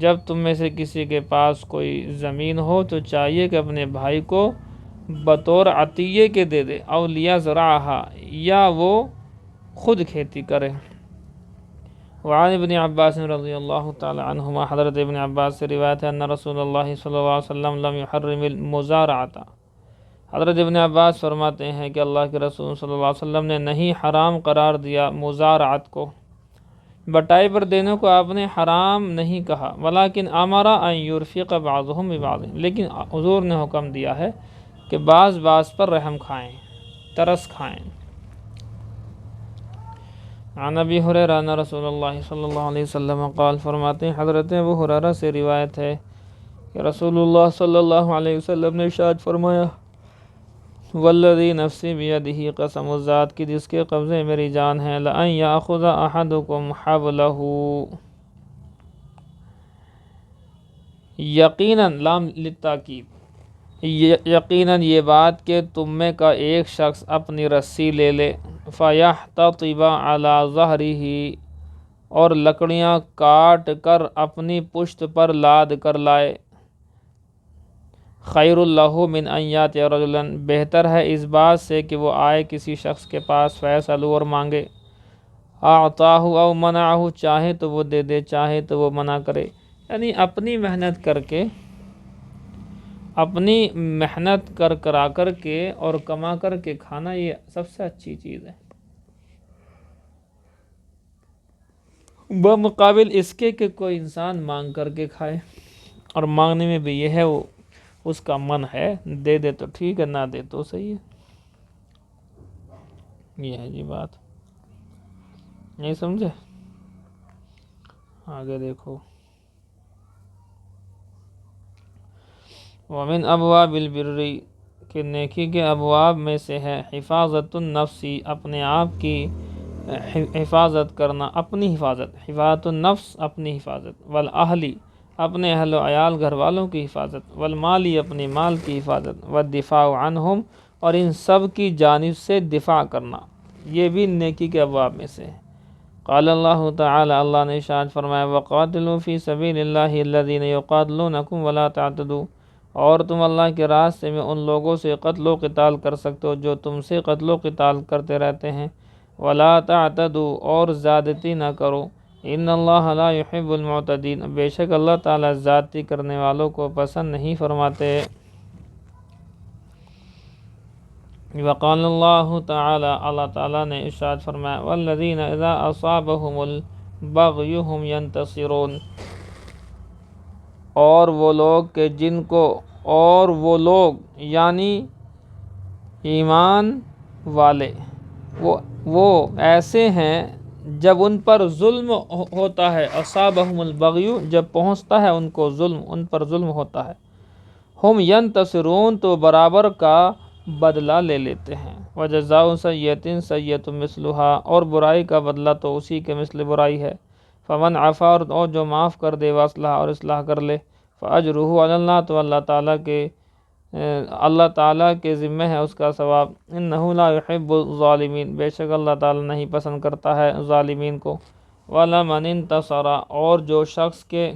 جب تم میں سے کسی کے پاس کوئی زمین ہو تو چاہیے کہ اپنے بھائی کو بطور عطیے کے دے دے، او لیزرعها یا وہ خود کھیتی کرے۔ وعن ابن عباس رضی اللہ تعالی عنہما، حضرت ابن عباس سے روایت ہے، ان رسول اللہ صلی اللہ علیہ وسلم لم يحرم المزارعۃ، حضرت ابن عباس فرماتے ہیں کہ اللہ کے رسول صلی اللہ علیہ وسلم نے نہیں حرام قرار دیا مزارعت کو، بٹائی پر دینے کو آپ نے حرام نہیں کہا، ولیکن امر ان یرفق بعضهم ببعض، لیکن حضور نے حکم دیا ہے کہ بعض پر رحم کھائیں، ترس کھائیں۔ عن ابی ہریرہ ان رسول اللہ صلی اللہ علیہ وسلم قال، فرماتے ہیں حضرت ابو ہریرہ سے روایت ہے کہ رسول اللہ صلی اللہ علیہ وسلم نے ارشاد فرمایا، والذی نفسی بیدہ، قسم اس ذات کی جس کے قبضے میری جان ہے، لأن یأخذ احدکم حبلہ، یقیناً، لام للتاکید، یقیناً یہ بات کہ تم میں کا ایک شخص اپنی رسی لے لے، فَيَحْتَطِبَ عَلَى ظَهْرِهِ، اور لکڑیاں کاٹ کر اپنی پشت پر لاد کر لائے، خیر اللہ من ان یاتی رجلا، بہتر ہے اس بات سے کہ وہ آئے کسی شخص کے پاس، فیصل اور مانگے، اعطاہ او منعہ، چاہے تو وہ دے دے چاہے تو وہ منع کرے، یعنی اپنی محنت کر کے، اپنی محنت کرا کر کے اور کما کر کے کھانا، یہ سب سے اچھی چیز ہے، بمقابل اس کے کہ کوئی انسان مانگ کر کے کھائے، اور مانگنے میں بھی یہ ہے وہ اس کا من ہے، دے دے تو ٹھیک ہے، نہ دے تو صحیح ہے، یہ ہے جی بات، نہیں سمجھے؟ آگے دیکھو، ومن ابواب البر، کہ نیکی کے ابواب میں سے ہے، حفاظت النفس، اپنے آپ کی حفاظت کرنا، اپنی حفاظت، حفاظت النفس اپنی حفاظت، والاہلی، اپنے اہل و عیال گھر والوں کی حفاظت، والمالی، اپنی مال کی حفاظت، والدفاع عنہم، اور ان سب کی جانب سے دفاع کرنا، یہ بھی نیکی کے ابواب میں سے ہے۔ قال اللہ تعالی، اللہ نے ارشاد فرمایا، وقاتلوا فی سبیل اللہ الذین یقاتلونکم ولا تعتدوا، اور تم اللہ کے راستے میں ان لوگوں سے قتل و قتال کر سکتے ہو جو تم سے قتل و قتال کرتے رہتے ہیں، ولا تعتدوا اور زیادتی نہ کرو، ان اللہ لا يحب المعتدین، بے شک اللہ تعالیٰ زیادتی کرنے والوں کو پسند نہیں فرماتے۔ وقال اللہ تعالی، اللہ تعالیٰ نے ارشاد فرمایا، والذین اذا اصابهم البغی هم ینتصرون، اور وہ لوگ کہ جن کو، اور وہ لوگ یعنی ایمان والے، وہ ایسے ہیں جب ان پر ظلم ہوتا ہے، اصابہم البغی، جب پہنچتا ہے ان کو ظلم، ان پر ظلم ہوتا ہے، ہم ینتصرون، تو برابر کا بدلہ لے لیتے ہیں، وجزاء سیئۃ سیئۃ مثلھا، اور برائی کا بدلہ تو اسی کے مثل برائی ہے، فمن عفا، اور جو معاف کر دے، واصلح، اور اصلاح کر لے، فاجرہ علی اللہ، تو اللہ تعالیٰ کے ذمہ ہے اس کا ثواب، انہ لا یحب الظالمین، بے شک اللہ تعالیٰ نہیں پسند کرتا ہے ظالمین کو، وَلَمَنِ انتصر، اور جو شخص کے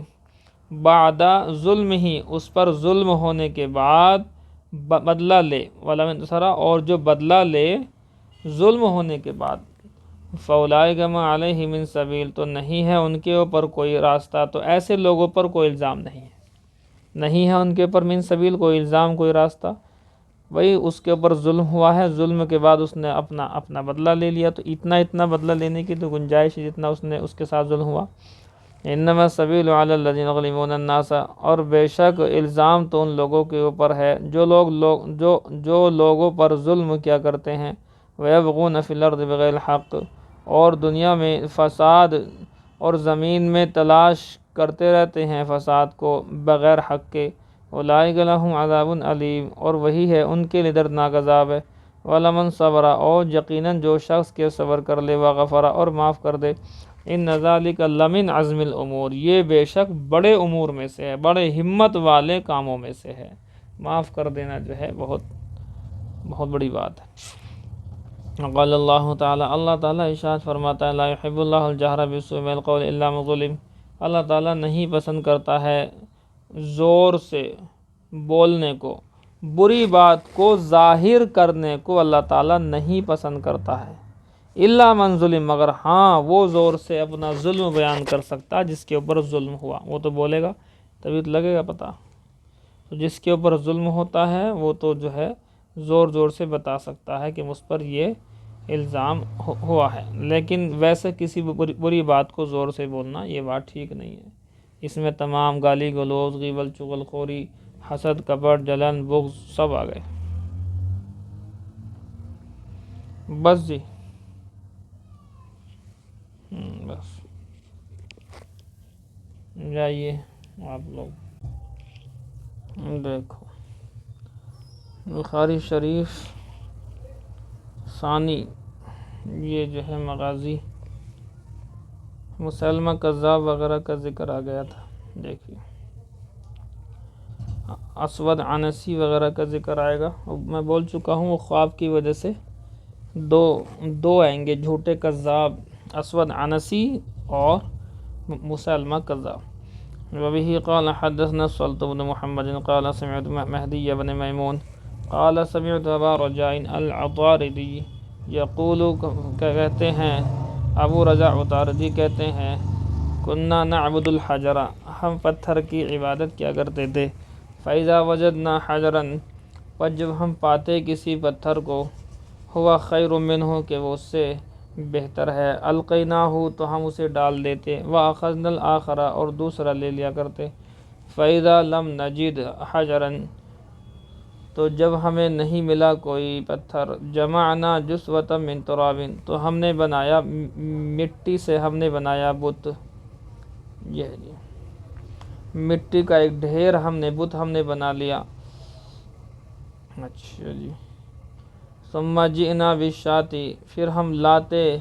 بعد ظلم ہی، اس پر ظلم ہونے کے بعد بدلہ لے، وَلَمَنِ انتصر، اور جو بدلہ لے ظلم ہونے کے بعد، فَأُولَٰئِکَ مَا عَلَیْہِم مِّن سَبِیل، تو نہیں ہے ان کے اوپر کوئی راستہ، تو ایسے لوگوں پر کوئی الزام نہیں ہے ان کے اوپر من سبیل، کوئی الزام، کوئی راستہ، وہی اس کے اوپر ظلم ہوا ہے، ظلم کے بعد اس نے اپنا بدلہ لے لیا، تو اتنا بدلہ لینے کی تو گنجائش ہے جتنا اس کے ساتھ ظلم ہوا۔ انما السبیل علی الذین یظلمون الناس، اور بے شک الزام تو ان لوگوں کے اوپر ہے جو لوگوں پر ظلم کیا کرتے ہیں، ویبغون فی الارض بغیر الحق، اور دنیا میں فساد اور زمین میں تلاش کرتے رہتے ہیں فساد کو بغیر حق کے، اولئک لہم عذاب علیم، اور وہی ہے ان کے لیے دردناک عذاب ہے، ولمن صبر، اور یقیناً جو شخص کے صبر کر لے، وغفر، اور معاف کر دے، ان ذالک لمن عزم الامور، یہ بے شک بڑے امور میں سے ہے، بڑے ہمت والے کاموں میں سے ہے، معاف کر دینا جو ہے بہت بہت بڑی بات ہے۔ قال اللہ تعالی، اللہ تعالیٰ ارشاد فرماتا ہے، لا يحب اللہ الجہر بالسوء من القول الا من ظلم، اللہ تعالیٰ نہیں پسند کرتا ہے زور سے بولنے کو، بری بات کو ظاہر کرنے کو اللہ تعالیٰ نہیں پسند کرتا ہے، الا من ظلم، مگر ہاں وہ زور سے اپنا ظلم بیان کر سکتا جس کے اوپر ظلم ہوا، وہ تو بولے گا تبھی تو لگے گا پتہ، تو جس کے اوپر ظلم ہوتا ہے وہ تو جو ہے زور سے بتا سکتا ہے کہ مجھ پر یہ الزام ہوا ہے، لیکن ویسے کسی بری بات کو زور سے بولنا یہ بات ٹھیک نہیں ہے، اس میں تمام گالی گلوز، غیبت، چغل خوری، حسد، کپٹ، جلن، بغض سب آ گئے۔ بس جی، بس جائیے آپ لوگ دیکھو بخاری شریف ثانی، یہ جو ہے مغازی مسلمہ کذاب وغیرہ کا ذکر آ گیا تھا، دیکھیے اسود عنسی وغیرہ کا ذکر آئے گا، میں بول چکا ہوں وہ خواب کی وجہ سے دو آئیں گے، جھوٹے کذاب، اسود عنسی اور مسلمہ کذاب۔ وبه قال حدثنا صلت بن محمد قال سمعت مہدی بن میمون قال سمعت ابا رجاء العطاردی یقول، کہتے ہیں ابو رجاء عطاردی کہتے ہیں، کننا نعبد الحجر، ہم پتھر کی عبادت کیا کرتے تھے، فاذا وجدنا حجرا، پر جب ہم پاتے کسی پتھر کو، ہوا خیر منہ، کہ وہ اس سے بہتر ہے، القیناہ، تو ہم اسے ڈال دیتے، واخذنا الاخر، اور دوسرا لے لیا کرتے، فاذا لم نجد حجرا، تو جب ہمیں نہیں ملا کوئی پتھر، جمعنا جسوة من تراب، تو ہم نے بنایا مٹی سے، ہم نے بنایا بت، یہ جی مٹی کا ایک ڈھیر بت ہم نے بنا لیا۔ اچھا جی، ثم جئنا بالشاة، پھر ہم لاتے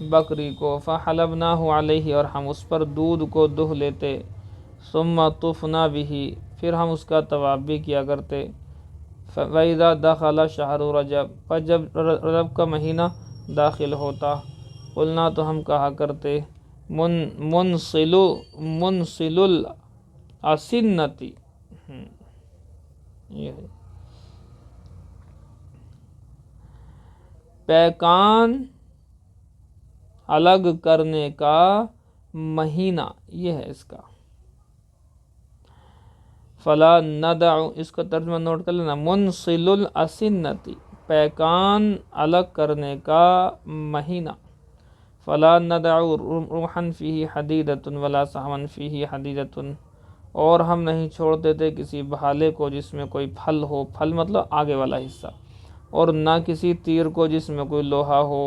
بکری کو، فحلبناہ علیہ، اور ہم اس پر دودھ کو دہہ لیتے، ثم طفنا به، پھر ہم اس کا طواف بھی کیا کرتے، فاذا دخل شہر رجب، پر جب رجب کا مہینہ داخل ہوتا، قلنا، تو ہم کہا کرتے، منسل الاسنتی، یہ ہے پیکان الگ کرنے کا مہینہ، یہ ہے اس کا۔ فلا ندع، اس کا ترجمہ نوٹ کر لینا، منصل الاسنتی، پیکان الگ کرنے کا مہینہ۔ فلا ندع روحا فیہ حدیدۃ ولا سہما فیہ حدیدۃ، اور ہم نہیں چھوڑتے تھے کسی بھالے کو جس میں کوئی پھل ہو، پھل مطلب آگے والا حصہ، اور نہ کسی تیر کو جس میں کوئی لوہا ہو،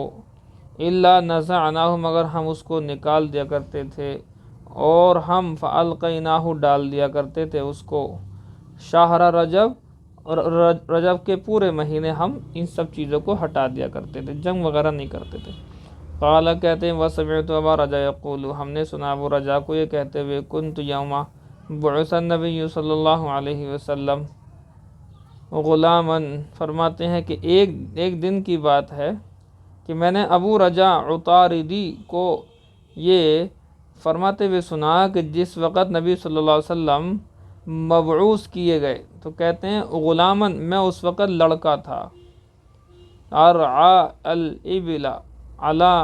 الا نزعناہ، مگر ہم اس کو نکال دیا کرتے تھے، اور ہم فالقیناہ، ڈال دیا کرتے تھے اس کو، شہر رجب، اور رجب کے پورے مہینے ہم ان سب چیزوں کو ہٹا دیا کرتے تھے، جنگ وغیرہ نہیں کرتے تھے۔ قال کہتے ہیں وسمعت ابا رجا یقول، ہم نے سنا ابو رجا کو یہ کہتے ہوئے، کنت یوما بعث النبی صلی اللہ علیہ وسلم غلاما، فرماتے ہیں کہ ایک دن کی بات ہے کہ میں نے ابو رجا عطاردی کو یہ فرماتے ہوئے سنا کہ جس وقت نبی صلی اللہ علیہ وسلم مبعوث کیے گئے، تو کہتے ہیں غلامن، میں اس وقت لڑکا تھا، ارعا الابل علی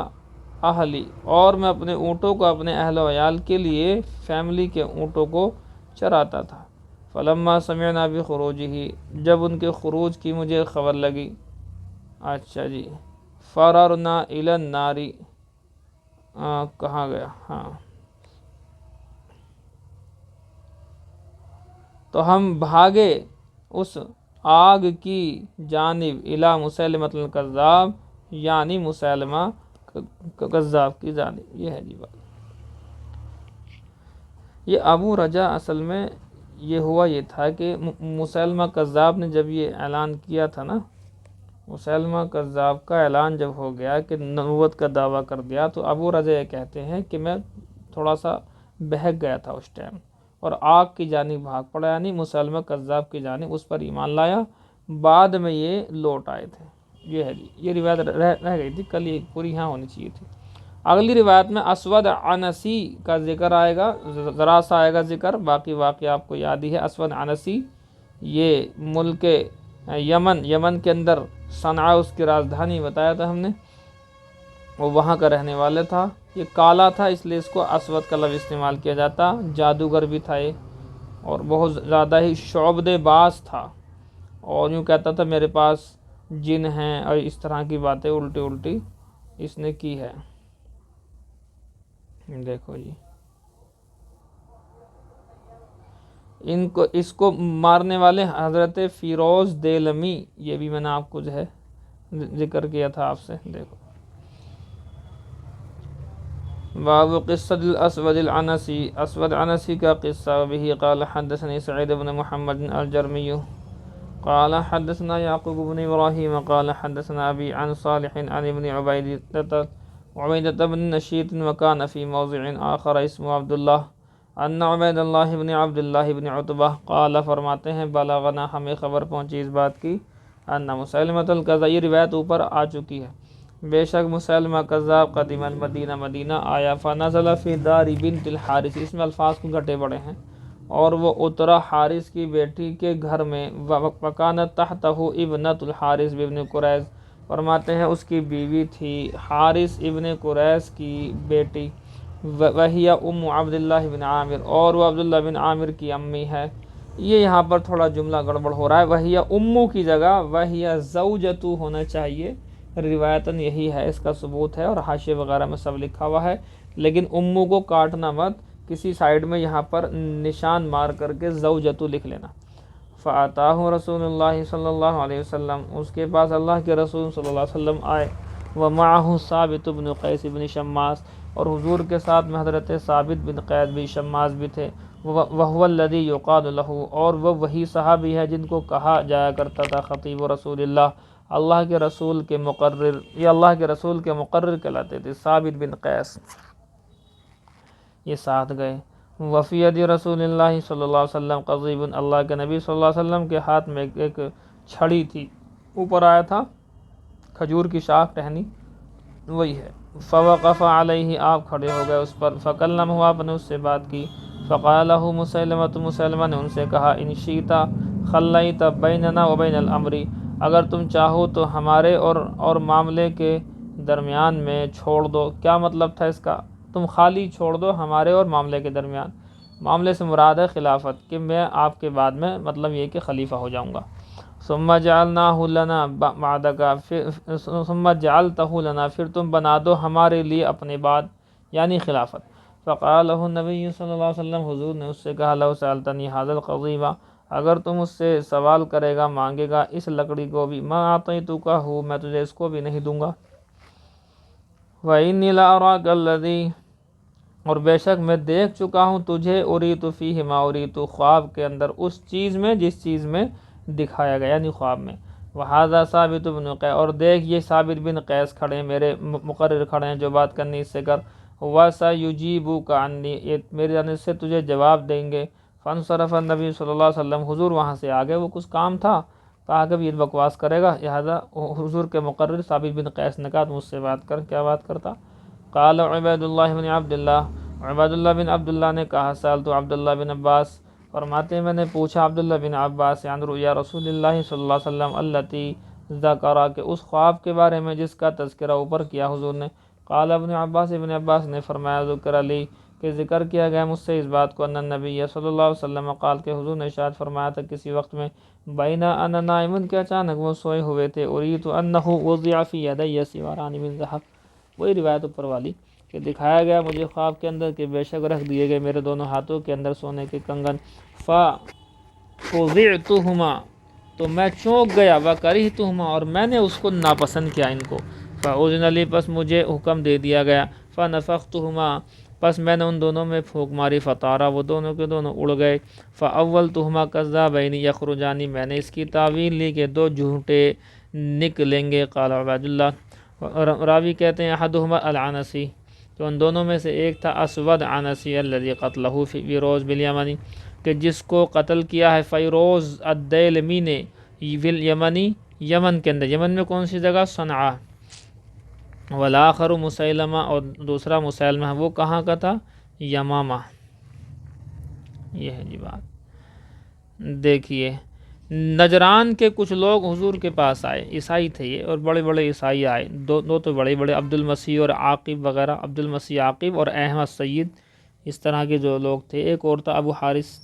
اہلی، اور میں اپنے اونٹوں کو اپنے اہل و عیال کے لیے، فیملی کے اونٹوں کو چراتا تھا۔ فلما سمعنا بخروجہ، جب ان کے خروج کی مجھے خبر لگی، اچھا جی، فررنا الی النار، کہاں گیا، ہاں، تو ہم بھاگے اس آگ کی جانب، الی مسیلمۃ الکذاب، یعنی مسیلمہ کذاب کی جانب، یہ ہے جی بات۔ یہ ابو رجا اصل میں یہ ہوا یہ تھا کہ مسیلمہ کذاب نے جب یہ اعلان کیا تھا نا، مسیلمہ کذاب کا اعلان جب ہو گیا کہ نبوت کا دعویٰ کر دیا، تو ابو رجا یہ کہتے ہیں کہ میں تھوڑا سا بہک گیا تھا اس ٹائم، اور آگ کی جانب بھاگ پڑا، یعنی مسیلمہ کذاب کی جانب، اس پر ایمان لایا، بعد میں یہ لوٹ آئے تھے۔ یہ ہے جی، یہ روایت رہ گئی تھی کل، یہ پوری یہاں ہونی چاہیے تھی۔ اگلی روایت میں اسود عنسی کا ذکر آئے گا، ذرا سا آئے گا ذکر، باقی واقعہ آپ کو یاد ہی ہے۔ اسود عنسی یہ ملک یمن کے اندر صنعاء اس کی راجدھانی بتایا تھا ہم نے، وہ وہاں کا رہنے والے تھا۔ یہ کالا تھا، اس لیے اس کو اسود کا لفظ استعمال کیا جاتا، جادوگر بھی تھا یہ، اور بہت زیادہ ہی شعبد باز تھا، اور یوں کہتا تھا میرے پاس جن ہیں، اور اس طرح کی باتیں الٹی اس نے کی ہے۔ دیکھو جی، اس کو مارنے والے حضرت فیروز دیلمی، یہ بھی میں نے آپ کو جو ہے ذکر کیا تھا آپ سے، دیکھو۔ باب قصة الاسود العنسی، اسود عنسی کا قصہ، بھی قال حدثني سعید بن محمد الجرمی قال حدثنا یعقوب بن ابراہیم قال حدثنا ابی عن صالح عن ابن عبیدۃ بن نشیط وکان فی موضع آخر اسمه عبداللہ ان عبید اللہ بن عبداللہ بن عتبہ قال، فرماتے ہیں بلغنا، ہمیں خبر پہنچی اس بات کی، ان مسیلمۃ الکذاب، یہ روایت اوپر آ چکی ہے، بے شک مسیلمہ کذاب قدیم المدینہ، مدینہ آیا، فنزل فی دار بنت الحارث، اس میں الفاظ کو گھٹے بڑے ہیں، اور وہ اترا حارث کی بیٹی کے گھر میں، وکانت تحتہ ابنۃ الحارث بن قریظ، فرماتے ہیں اس کی بیوی تھی حارث ابن قریظ کی بیٹی، وہی ام عبداللہ بن عامر، اور وہ عبداللہ بن عامر کی امی ہے۔ یہ یہاں پر تھوڑا جملہ گڑبڑ ہو رہا ہے، وہی امو کی جگہ وہی زوجتو ہونا چاہیے، روایتاً یہی ہے، اس کا ثبوت ہے، اور حاشیے وغیرہ میں سب لکھا ہوا ہے، لیکن امو کو کاٹنا مت، کسی سائیڈ میں یہاں پر نشان مار کر کے زوجتو لکھ لینا۔ فَأَتَاهُ رسول اللہ صلی اللہ علیہ وسلم، اس کے پاس اللہ کے رسول صلی اللہ علیہ وسلم آئے، وَمَعَهُ ثابت بن قیس بن شماس، اور حضور کے ساتھ میں حضرت ثابت بن قیس بن شماس بھی تھے، وَهُوَ الَّذِي يُقَالُ لَهُ، اور وہ وہی صحابی ہے جن کو کہا جایا کرتا تھا خطیب رسول اللہ کے رسول کے مقرر، یہ اللہ کے رسول کے مقرر کہلاتے تھے، ثابت بن قیس، یہ ساتھ گئے۔ وفی ید رسول اللہ صلی اللہ علیہ وسلم قضیب، اللہ کے نبی صلی اللہ علیہ وسلم کے ہاتھ میں ایک چھڑی تھی، اوپر آیا تھا کھجور کی شاخ ٹہنی، وہی ہے۔ فوقف علیہ، آپ کھڑے ہو گئے اس پر، فکلم ہوا، آپ نے اس سے بات کی، فقال له مسیلمہ، مسیلمہ نے ان سے کہا، ان شئت خلیت بیننا و بین الامر، اگر تم چاہو تو ہمارے اور معاملے کے درمیان میں چھوڑ دو۔ کیا مطلب تھا اس کا؟ تم خالی چھوڑ دو ہمارے اور معاملے کے درمیان۔ معاملے سے مراد ہے خلافت، کہ میں آپ کے بعد میں مطلب یہ کہ خلیفہ ہو جاؤں گا۔ ثم جعلناہ لنا بعدک، ثم جعلتہ لنا، پھر تم بنا دو ہمارے لیے اپنے بعد یعنی خلافت۔ فقال له النبی صلی اللہ علیہ وسلم، حضور نے اس سے کہا لو سألتنی هذا القضیب، اگر تم اس سے سوال کرے گا، مانگے گا اس لکڑی کو بھی، ما اعطیتک ہو، میں تجھے اس کو بھی نہیں دوں گا۔ وَإِنِّي لَأَرَاكَ الَّذِي، اور بے شک میں دیکھ چکا ہوں تجھے، اُرِیتُ فِیہ مَا اُرِیتُ، خواب کے اندر اس چیز میں جس چیز میں دکھایا گیا یعنی خواب میں۔ وَهَذَا ثابت بن قیس، اور دیکھ یہ ثابت بن قیس کھڑے ہیں، میرے مقرر کھڑے ہیں، جو بات کرنی اس سے کر۔ وَسَيُجِيبُكَ عَنِّي، یہ میری جانب سے تجھے جواب دیں گے۔ فانصرف النبی صلی اللہ علیہ وسلم، حضور وہاں سے آگے، وہ کچھ کام تھا، کہا کہ یہ بکواس کرے گا، لہذا حضور کے مقرر ثابت بن قیس نے کہا تم اس سے بات کر۔ کیا بات کرتا؟ قال عبید اللہ بن عبداللہ، عبید اللہ بن عبداللہ نے کہا سألت عبداللہ بن عباس، فرماتے ہیں میں نے پوچھا عبداللہ بن عباس عن رؤیا رسول اللہ صلی اللہ علیہ وسلم التی ذکر، کہ اس خواب کے بارے میں جس کا تذکرہ اوپر کیا حضور نے۔ قال ابن عباس، ابن عباس نے فرمایا ذکر علی، کہ ذکر کیا گیا مجھ سے اس بات کو، ان النبی صلی اللہ علیہ وسلم قال، کہ حضور نے ارشاد فرمایا تھا کسی وقت میں، بینا انا نائم، کہ اچانک وہ سوئے ہوئے تھے، اریت انہ وضع فی یدی سواران من ذہب، وہی روایت اوپر والی، کہ دکھایا گیا مجھے خواب کے اندر کہ بے شک رکھ دیے گئے میرے دونوں ہاتھوں کے اندر سونے کے کنگن، فَفُضِعْتُهُمَا، تو میں چونک گیا، وَكَرِهْتُهُمَا، اور میں نے اس کو ناپسند کیا ان کو، فَأُذِنَ لِي، پس مجھے حکم دے دیا گیا، فَنَفَخْتُهُمَا، پس میں نے ان دونوں میں پھونک ماری، فطارا، وہ دونوں کے دونوں اڑ گئے، فَأَوَّلْتُهُمَا كَذَّابَيْنِ يَخْرُجَانِ، میں نے اس کی تعویل لی کہ دو جھوٹے نکلیں گے۔ قال عبید اللہ، راوی کہتے ہیں احدهما العنسی، تو ان دونوں میں سے ایک تھا اسود عنسی الذی قتلہ فیروز بالیمنی، کہ جس کو قتل کیا ہے فیروز الدیلمی نے بالیمنی، یمن کے اندر، یمن میں کون سی جگہ؟ صنعاء۔ والآخر مسیلمہ، اور دوسرا مسیلمہ، وہ کہاں کا تھا؟ یمامہ۔ یہ ہے جی بات۔ دیکھیے نجران کے کچھ لوگ حضور کے پاس آئے، عیسائی تھے یہ، اور بڑے بڑے عیسائی آئے، دو تو بڑے بڑے، عبد المسیح اور عاقب وغیرہ، عبد المسیح عاقب اور احمد سید، اس طرح کے جو لوگ تھے، ایک اور تھا ابو حارث،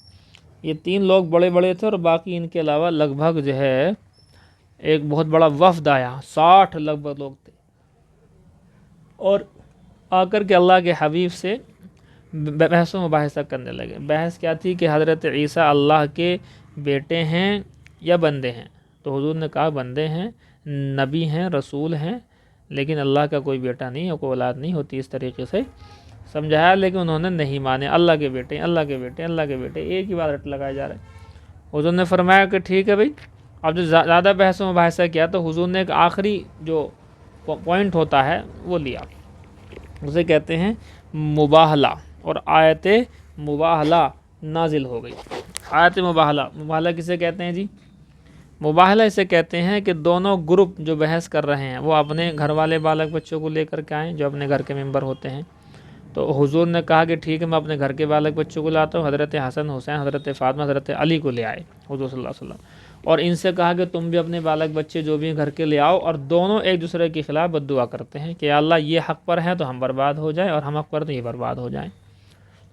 یہ تین لوگ بڑے بڑے تھے، اور باقی ان کے علاوہ لگ بھگ جو ہے ایک بہت بڑا وفد آیا، 60 لگ بھگ لوگ تھے، اور آ کر کے اللہ کے حبیب سے بحث و مباحثہ کرنے لگے۔ بحث کیا تھی کہ حضرت عیسیٰ اللہ کے بیٹے ہیں یا بندے ہیں؟ تو حضور نے کہا بندے ہیں، نبی ہیں، رسول ہیں، لیکن اللہ کا کوئی بیٹا نہیں اور کوئی اولاد نہیں ہوتی، اس طریقے سے سمجھایا، لیکن انہوں نے نہیں مانے، اللہ کے بیٹے، اللہ کے بیٹے، اللہ کے بیٹے، ایک ہی بات رٹ لگائے جا رہے۔ حضور نے فرمایا کہ ٹھیک ہے بھائی، اب جو زیادہ بحث و مباحثہ کیا تو حضور نے ایک آخری جو پوائنٹ ہوتا ہے وہ لیا، اسے کہتے ہیں مباہلہ، اور آیت مباہلہ نازل ہو گئی۔ آیت مباہلہ کسے کہتے ہیں جی؟ مباہلہ اسے کہتے ہیں کہ دونوں گروپ جو بحث کر رہے ہیں وہ اپنے گھر والے بالک بچوں کو لے کر کے آئیں، جو اپنے گھر کے ممبر ہوتے ہیں۔ تو حضور نے کہا کہ ٹھیک ہے میں اپنے گھر کے بالک بچوں کو لاتا ہوں، حضرت حسن، حسین، حضرت فاطمہ، حضرت علی کو لے آئے حضور صلی اللہ علیہ وسلم، اور ان سے کہا کہ تم بھی اپنے بالک بچے جو بھی گھر کے لے آؤ، اور دونوں ایک دوسرے کے خلاف بد دعا کرتے ہیں کہ یا اللہ یہ حق پر ہیں تو ہم برباد ہو جائیں، اور ہم حق پر تو یہ برباد ہو جائیں۔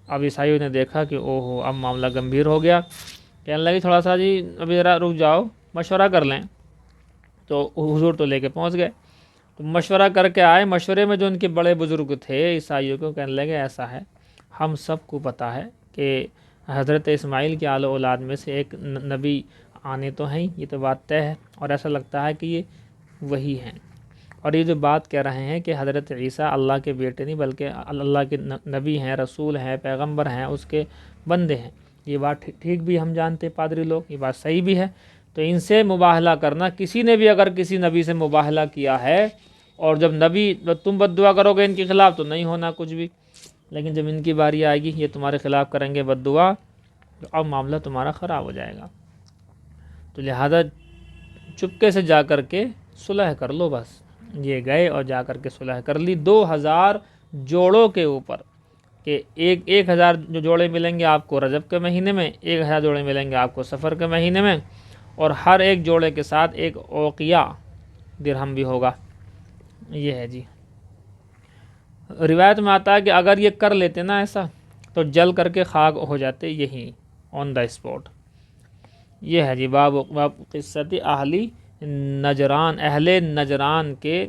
اب عیسائیوں نے دیکھا کہ اوہو اب معاملہ گمبھیر ہو گیا، کہنے لگے تھوڑا سا جی ابھی ذرا رک جاؤ، مشورہ کر لیں۔ تو حضور تو لے کے پہنچ گئے، تو مشورہ کر کے آئے، مشورے میں جو ان کے بڑے بزرگ تھے عیسائیوں کو، کہنے لگے ایسا ہے، ہم سب کو پتہ ہے کہ حضرت اسماعیل کے آل و اولاد میں سے ایک نبی آنے تو ہیں، یہ تو بات طے ہے، اور ایسا لگتا ہے کہ یہ وہی ہیں، اور یہ جو بات کہہ رہے ہیں کہ حضرت عیسیٰ اللہ کے بیٹے نہیں بلکہ اللہ کے نبی ہیں، رسول ہیں، پیغمبر ہیں، اس کے بندے ہیں، یہ بات ٹھیک بھی ہم جانتے پادری لوگ، یہ بات صحیح بھی ہے۔ تو ان سے مباہلہ کرنا، کسی نے بھی اگر کسی نبی سے مباہلہ کیا ہے، اور جب نبی تم بد دعا کرو گے ان کے خلاف تو نہیں ہونا کچھ بھی، لیکن جب ان کی باری آئے گی یہ تمہارے خلاف کریں گے بد دعا، تو اب معاملہ تمہارا خراب ہو جائے گا۔ تو لہذا چپکے سے جا کر کے صلح کر لو بس۔ یہ گئے اور جا کر کے صلح کر لی 2000 جوڑوں کے اوپر، کہ 1000 جو جوڑے ملیں گے آپ کو رجب کے مہینے میں، 1000 جوڑے ملیں گے آپ کو سفر کے مہینے میں، اور ہر ایک جوڑے کے ساتھ ایک اوقیہ درہم بھی ہوگا۔ یہ ہے جی۔ روایت میں آتا ہے کہ اگر یہ کر لیتے نا ایسا تو جل کر کے خاک ہو جاتے یہیں آن دا اسپاٹ۔ یہ ہے جی باب قصت اہلی نجران، اہل نجران کے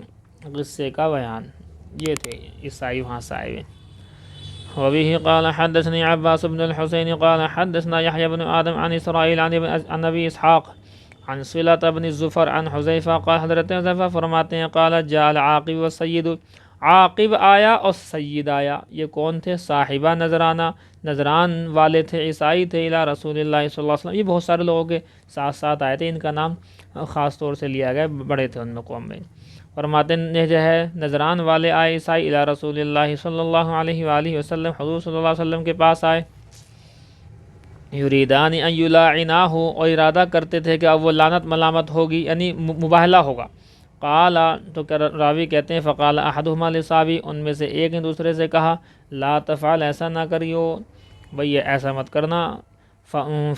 قصے کا بیان۔ یہ تھے عیسائی وہاں سے آئے ہوئے۔ وبه قال حدثني عباس بن الحسين قال حدثنا يحيى بن آدم عن اسرائیل عن ابی اسحاق عن صلة بن الزفر عن حذیفہ قال حضرت حذیفہ فرماتے ہیں قال جاء العاقب والسید، عاقب آیا اور سید آیا۔ یہ کون تھے؟ صاحبہ نذرانہ، نذران والے تھے، عیسائی تھے، الی رسول اللہ صلی اللہ علیہ وسلم۔ یہ بہت سارے لوگوں کے ساتھ ساتھ آئے تھے، ان کا نام خاص طور سے لیا گیا، بڑے تھے ان میں قوم میں۔ فرماتے ہیں جو ہے نذران والے آئے عیسائی الی رسول اللہ صلی اللہ علیہ وآلہ وسلم، حضور صلی اللہ علیہ وسلم کے پاس آئے، یریدان ان یلاعناہ، اور ارادہ کرتے تھے کہ اب وہ لعنت ملامت ہوگی، یعنی مباہلہ ہوگا۔ قال، تو راوی کہتے ہیں فقال احدہما لصحابی، ان میں سے ایک نے دوسرے سے کہا لا تفعل، ایسا نہ کریو بھئی، ایسا مت کرنا۔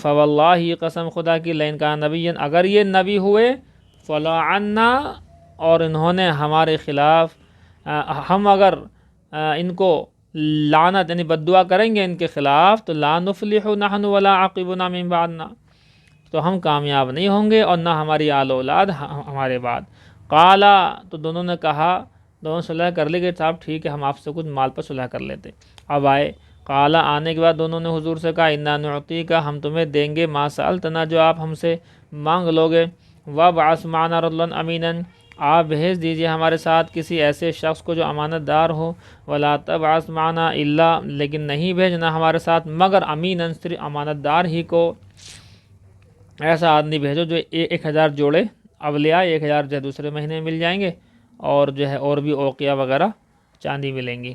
فواللہ، قسم خدا کی، لئن کان نبیا، اگر یہ نبی ہوئے، فلعنا، اور انہوں نے ہمارے خلاف، ہم اگر ان کو لعنت یعنی بد دعا کریں گے ان کے خلاف، تو لا نفلح نحن ولا عاقبنا من بعدنا، تو ہم کامیاب نہیں ہوں گے اور نہ ہماری آل اولاد ہمارے بعد۔ قالا، تو دونوں نے کہا، دونوں صلح کر لی کہ صاحب ٹھیک ہے، ہم آپ سے کچھ مال پر صلح کر لیتے۔ اب آئے، قالا، آنے کے بعد دونوں نے حضور سے کہا انا نعطیک، ہم تمہیں دیں گے ما سألتنا، جو آپ ہم سے مانگ لوگے، وابعث معنا رجلا امینا، آپ بھیج دیجئے ہمارے ساتھ کسی ایسے شخص کو جو امانت دار ہو، ولا تبعث معنا الا، لیکن نہیں بھیجنا ہمارے ساتھ مگر امینا، صرف امانت دار ہی کو، ایسا آدمی بھیجو جو 1000 جوڑے اولیاء، 1000 جو ہے دوسرے مہینے مل جائیں گے، اور جو ہے اور بھی اوقیہ وغیرہ چاندی ملیں گی۔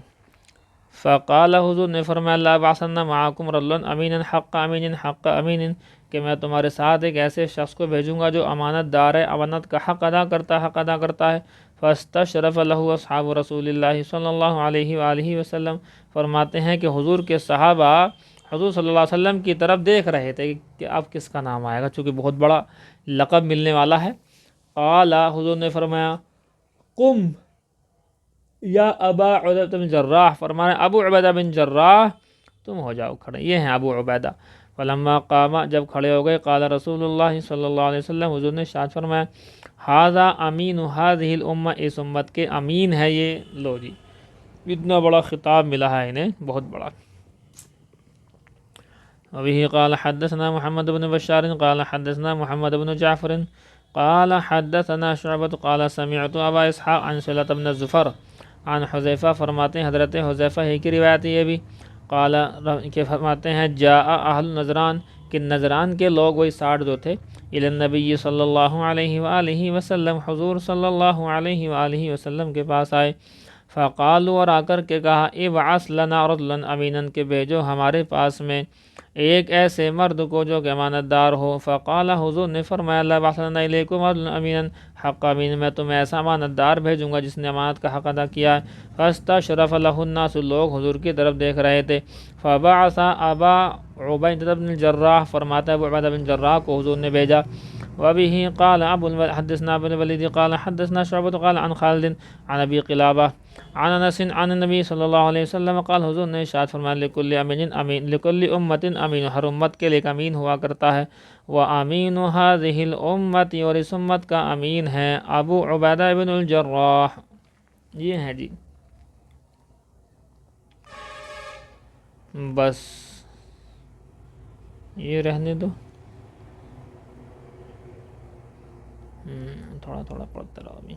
فقال، حضور نے فرمایا لا بعثن معکم رجلا امینا حق امین حق امین، کہ میں تمہارے ساتھ ایک ایسے شخص کو بھیجوں گا جو امانت دار ہے، امانت کا حق ادا کرتا ہے۔ فاستشرف له اصحاب رسول اللہ صلی اللہ علیہ وآلہ وسلم، فرماتے ہیں کہ حضور کے صحابہ حضور صلی اللہ علیہ وسلم کی طرف دیکھ رہے تھے کہ اب کس کا نام آئے گا، چونکہ بہت بڑا لقب ملنے والا ہے۔ قال، حضور نے فرمایا قم یا ابا عبیدہ بن جراح، فرمایا ابو عبیدہ بن جراح تم ہو جاؤ کھڑے، یہ ہیں ابو عبیدہ۔ فلما قام، جب کھڑے ہو گئے، قال رسول اللہ صلی اللہ علیہ وسلم، حضور نے ارشاد فرمایا ھذا امین ھذہ الامہ، اس امت کے امین ہے یہ۔ لو جی، اتنا بڑا خطاب ملا ہے انہیں، بہت بڑا۔ وبه قال حدثنا محمد بن بشار قال حدثنا محمد بن جعفر قال حدثنا شعبۃ قال سمعت ابا اسحاق عن صلة بن الزفر عن حذیفہ، فرماتے ہیں حضرت حذیفہ ہی کی روایت یہ بھی، قال کہ فرماتے ہیں جاء اہل نجران، کہ نجران کے لوگ وہی 60 جو تھے، الی النبی صلی اللہ علیہ وآلہ وسلم، حضور صلی اللہ علیہ وآلہ وسلم کے پاس آئے، فقالوا، اور آ کر کے کہا ابعث لنا رجلا امینا، کہ بھیجو ہمارے پاس میں ایک ایسے مرد کو جو کہ امانت دار ہو۔ فقال، حضور نے فرمایا لا بعثنا الیکم رجلا امینا حق امین، میں تمہیں ایسا امانت دار بھیجوں گا جس نے امانت کا حق ادا کیا ہے۔ فاستشرف له الناس، لوگ حضور کی طرف دیکھ رہے تھے۔ فبعث ابا عبیدہ بن الجراح، فرماتا ہے ابو عبیدہ بن جراح کو حضور نے بھیجا۔ وبه قال حدثنا ابو الولید قال حدثنا شعبۃ قال عن خالد عن ابی قلابہ عن انس عن النبی صلی اللہ علیہ وسلم قال، حضور نے ارشاد فرمایا لکل امین امین، لکل امت امین، ہر امت کے لیے ایک امین ہوا کرتا ہے۔ وامین هذه الامت، اور اس امت کا امین ہے ابو عبیدہ بن الجراح۔ یہ ہے جی، بس یہ رہنے دو، تھوڑا تھوڑا پڑھتے رہو، ابھی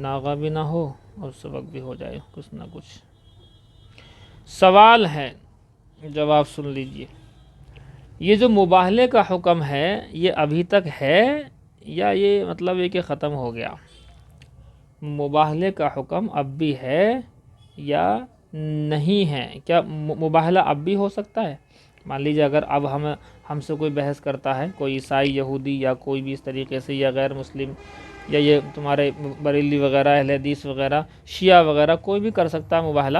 ناغہ بھی نہ ہو اور سبق بھی ہو جائے، کچھ نہ کچھ۔ سوال ہے، جواب سن لیجئے، یہ جو مباہلے کا حکم ہے یہ ابھی تک ہے یا یہ مطلب یہ کہ ختم ہو گیا؟ مباہلے کا حکم اب بھی ہے یا نہیں ہے؟ کیا مباہلہ اب بھی ہو سکتا ہے؟ مان لیجیے اگر اب ہم سے کوئی بحث کرتا ہے، کوئی عیسائی، یہودی یا کوئی بھی اس طریقے سے، یا غیر مسلم، یا یہ تمہارے بریلی وغیرہ، اہل حدیث وغیرہ، شیعہ وغیرہ، کوئی بھی کر سکتا ہے مباہلہ،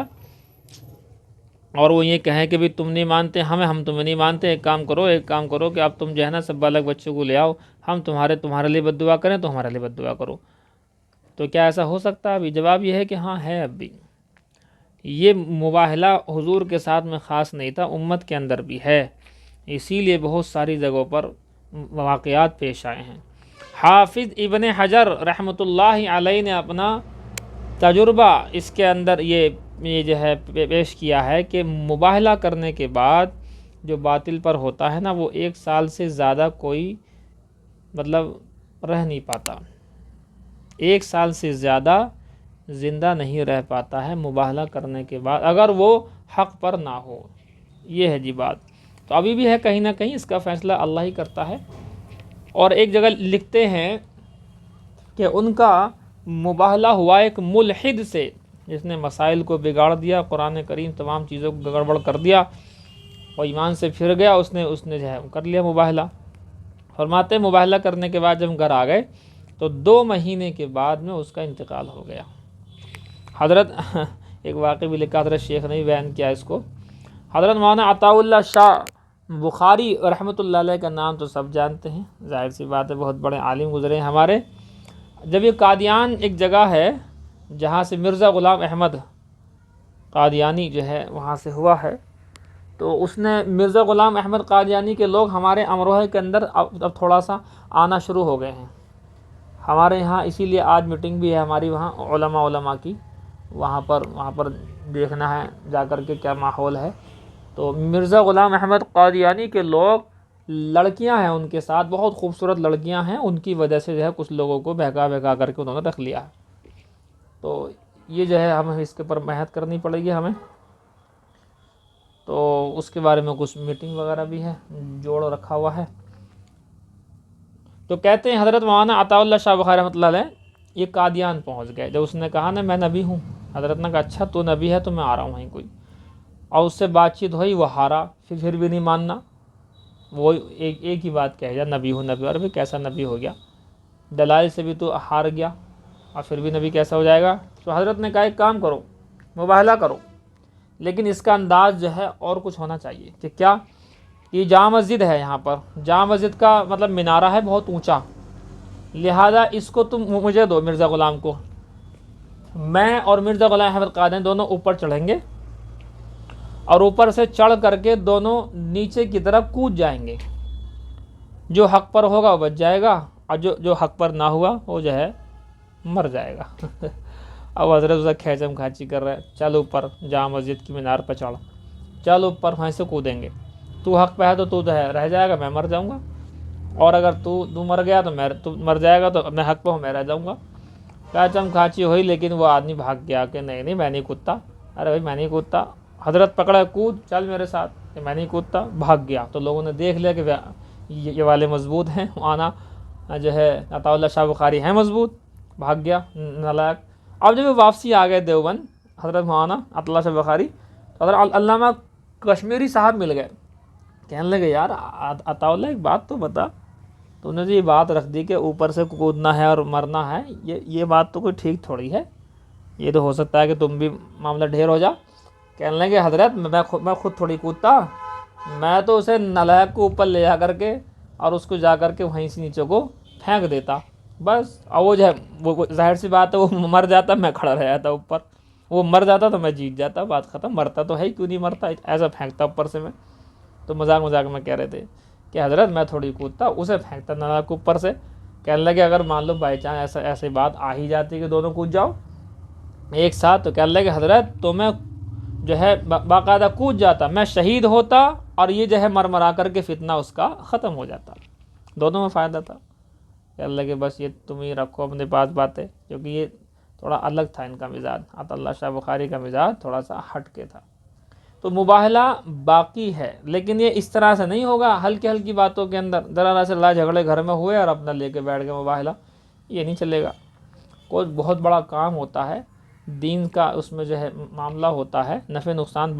اور وہ یہ کہیں کہ بھی تم نہیں مانتے ہم تمہیں نہیں مانتے، ایک کام کرو کہ اب تم جو ہے نا سب بالغ بچوں کو لے آؤ، ہم تمہارے لیے بد دعا کریں تو ہمارے لیے بد دعا کرو۔ تو کیا ایسا ہو سکتا ہے ابھی؟ جواب یہ ہے کہ ہاں ہے اب بھی. یہ مباہلہ حضور کے ساتھ میں خاص نہیں تھا، امت کے اندر بھی ہے، اسی لیے بہت ساری جگہوں پر واقعات پیش آئے ہیں. حافظ ابن حجر رحمۃ اللہ علیہ نے اپنا تجربہ اس کے اندر یہ جو ہے پیش کیا ہے کہ مباہلہ کرنے کے بعد جو باطل پر ہوتا ہے نا، وہ 1 سال سے زیادہ کوئی مطلب رہ نہیں پاتا، 1 سال سے زیادہ زندہ نہیں رہ پاتا ہے مباہلہ کرنے کے بعد، اگر وہ حق پر نہ ہو. یہ ہے جی بات. تو ابھی بھی ہے کہیں نہ کہیں، اس کا فیصلہ اللہ ہی کرتا ہے. اور ایک جگہ لکھتے ہیں کہ ان کا مباہلہ ہوا ایک ملحد سے، جس نے مسائل کو بگاڑ دیا، قرآن کریم تمام چیزوں کو گڑبڑ کر دیا اور ایمان سے پھر گیا. اس نے جو ہے کر لیا مباہلہ. فرماتے مباہلہ کرنے کے بعد جب گھر آ گئے تو 2 مہینے کے بعد میں اس کا انتقال ہو گیا. حضرت ایک واقعہ بھی لکھا، حضرت شیخ نے بھی بیان کیا اس کو. حضرت مولانا عطاء اللہ شاہ بخاری رحمۃ اللہ علیہ کا نام تو سب جانتے ہیں، ظاہر سی بات ہے، بہت بڑے عالم گزرے ہیں ہمارے. جب یہ قادیان ایک جگہ ہے جہاں سے مرزا غلام احمد قادیانی جو ہے وہاں سے ہوا ہے، تو اس نے مرزا غلام احمد قادیانی کے لوگ ہمارے امروہہ کے اندر اب تھوڑا سا آنا شروع ہو گئے ہیں ہمارے یہاں. اسی لیے آج میٹنگ بھی ہے ہماری وہاں علماء کی، وہاں پر دیکھنا ہے جا کر کے کیا ماحول ہے. تو مرزا غلام احمد قادیانی کے لوگ، لڑکیاں ہیں ان کے ساتھ، بہت خوبصورت لڑکیاں ہیں، ان کی وجہ سے جو ہے کچھ لوگوں کو بہکا کر کے انہوں نے رکھ لیا. تو یہ جو ہے ہمیں اس کے اوپر محنت کرنی پڑے گی ہمیں. تو اس کے بارے میں کچھ میٹنگ وغیرہ بھی ہے، جوڑ رکھا ہوا ہے. تو کہتے ہیں حضرت مولانا عطاء اللہ شاہ بخاری رحمۃ اللہ علیہ یہ قادیان پہنچ گئے. جب اس نے کہا نا میں نبی ہوں، حضرت نے کہا اچھا تو نبی ہے تو میں آ رہا ہوں وہیں کوئی. اور اس سے بات چیت ہوئی، وہ ہارا، پھر بھی نہیں ماننا، وہ ایک ہی بات کہہ گیا نبی ہوں نبی. اور بھی کیسا نبی ہو گیا؟ دلائل سے بھی تو ہار گیا اور پھر بھی نبی کیسا ہو جائے گا؟ تو حضرت نے کہا ایک کام کرو، مباہلہ کرو، لیکن اس کا انداز جو ہے اور کچھ ہونا چاہیے. کہ کیا؟ یہ جامع مسجد ہے، یہاں پر جامع مسجد کا مطلب مینارہ ہے بہت اونچا، لہذا اس کو تم مجھے دو، مرزا غلام کو. میں اور مرزا غلام احمد قادیانی دونوں اوپر چڑھیں گے اور اوپر سے چڑھ کر کے دونوں نیچے کی طرف کود جائیں گے. جو حق پر ہوگا وہ بچ جائے گا، اور جو حق پر نہ ہوا وہ جو ہے مر جائے گا. اب حضرت اسے کھینچم کھانچی کر رہے، چل اوپر جامع مسجد کی مینار پہ چڑھ، چل اوپر، وہیں سے کودیں گے. تو حق پہ ہے تو جو ہے رہ جائے گا، میں مر جاؤں گا. اور اگر تو مر گیا تو مر جائے گا، تو اپنے حق پہ ہوں میں رہ جاؤں گا. کھینچم کھانچی ہوئی، لیکن وہ آدمی بھاگ گیا کہ نہیں میں نہیں کودتا. ارے بھائی میں نہیں کودتا. حضرت پکڑا، کود، چل میرے ساتھ، کہ میں نہیں کودتا. بھاگ گیا. تو لوگوں نے دیکھ لیا کہ یہ والے مضبوط ہیں، آنا جو ہے عطاء اللہ شاہ بخاری ہیں مضبوط. بھاگ گیا نالائق. اب جب واپسی آ گئے دیوبند حضرت مولانا عطاء اللہ شاہ بخاری، تو حضرت علامہ کشمیری صاحب مل گئے. کہنے لگے یار عطاء اللہ ایک بات تو بتا، تو نے یہ بات رکھ دی کہ اوپر سے کودنا ہے اور مرنا ہے، یہ بات تو کوئی ٹھیک تھوڑی ہے. یہ تو ہو سکتا ہے کہ تم بھی معاملہ ڈھیر ہو جا. کہنے لگے حضرت میں خود تھوڑی کودتا، میں تو اسے نالائق کو اوپر لے جا کر کے اور اس کو جا کر کے وہیں سے نیچے کو پھینک دیتا بس. اور وہ جو ہے وہ ظاہر سی بات ہے، وہ مر جاتا، میں کھڑا رہ جاتا اوپر. وہ مر جاتا تو میں جیت جاتا، بات ختم. مرتا تو ہے، کیوں نہیں مرتا، ایسا پھینکتا اوپر سے میں. تو مذاق میں کہہ رہے تھے کہ حضرت میں تھوڑی کودتا، اسے پھینکتا نالائق کو اوپر سے. کہنے لگے اگر مان لو بائی چانس ایسی بات آ ہی جاتی کہ دونوں کود جاؤ ایک ساتھ، تو کہنے لگے حضرت تو میں جو ہے باقاعدہ کود جاتا، میں شہید ہوتا، اور یہ جو ہے مرا کر کے فتنہ اس کا ختم ہو جاتا، دونوں میں فائدہ تھا. کہنے لگے بس یہ تم ہی رکھو اپنے پاس باتیں، کیونکہ یہ تھوڑا الگ تھا ان کا مزاج. عطاء اللہ شاہ بخاری کا مزاج تھوڑا سا ہٹ کے تھا. تو مباہلہ باقی ہے، لیکن یہ اس طرح سے نہیں ہوگا ہلکی باتوں کے اندر ذرا سے لا جھگڑے گھر میں ہوئے اور اپنا لے کے بیٹھ گئے مباہلہ. یہ نہیں چلے گا. کوئی بہت بڑا کام ہوتا ہے دین کا، اس میں جو ہے معاملہ ہوتا ہے، نفع نقصان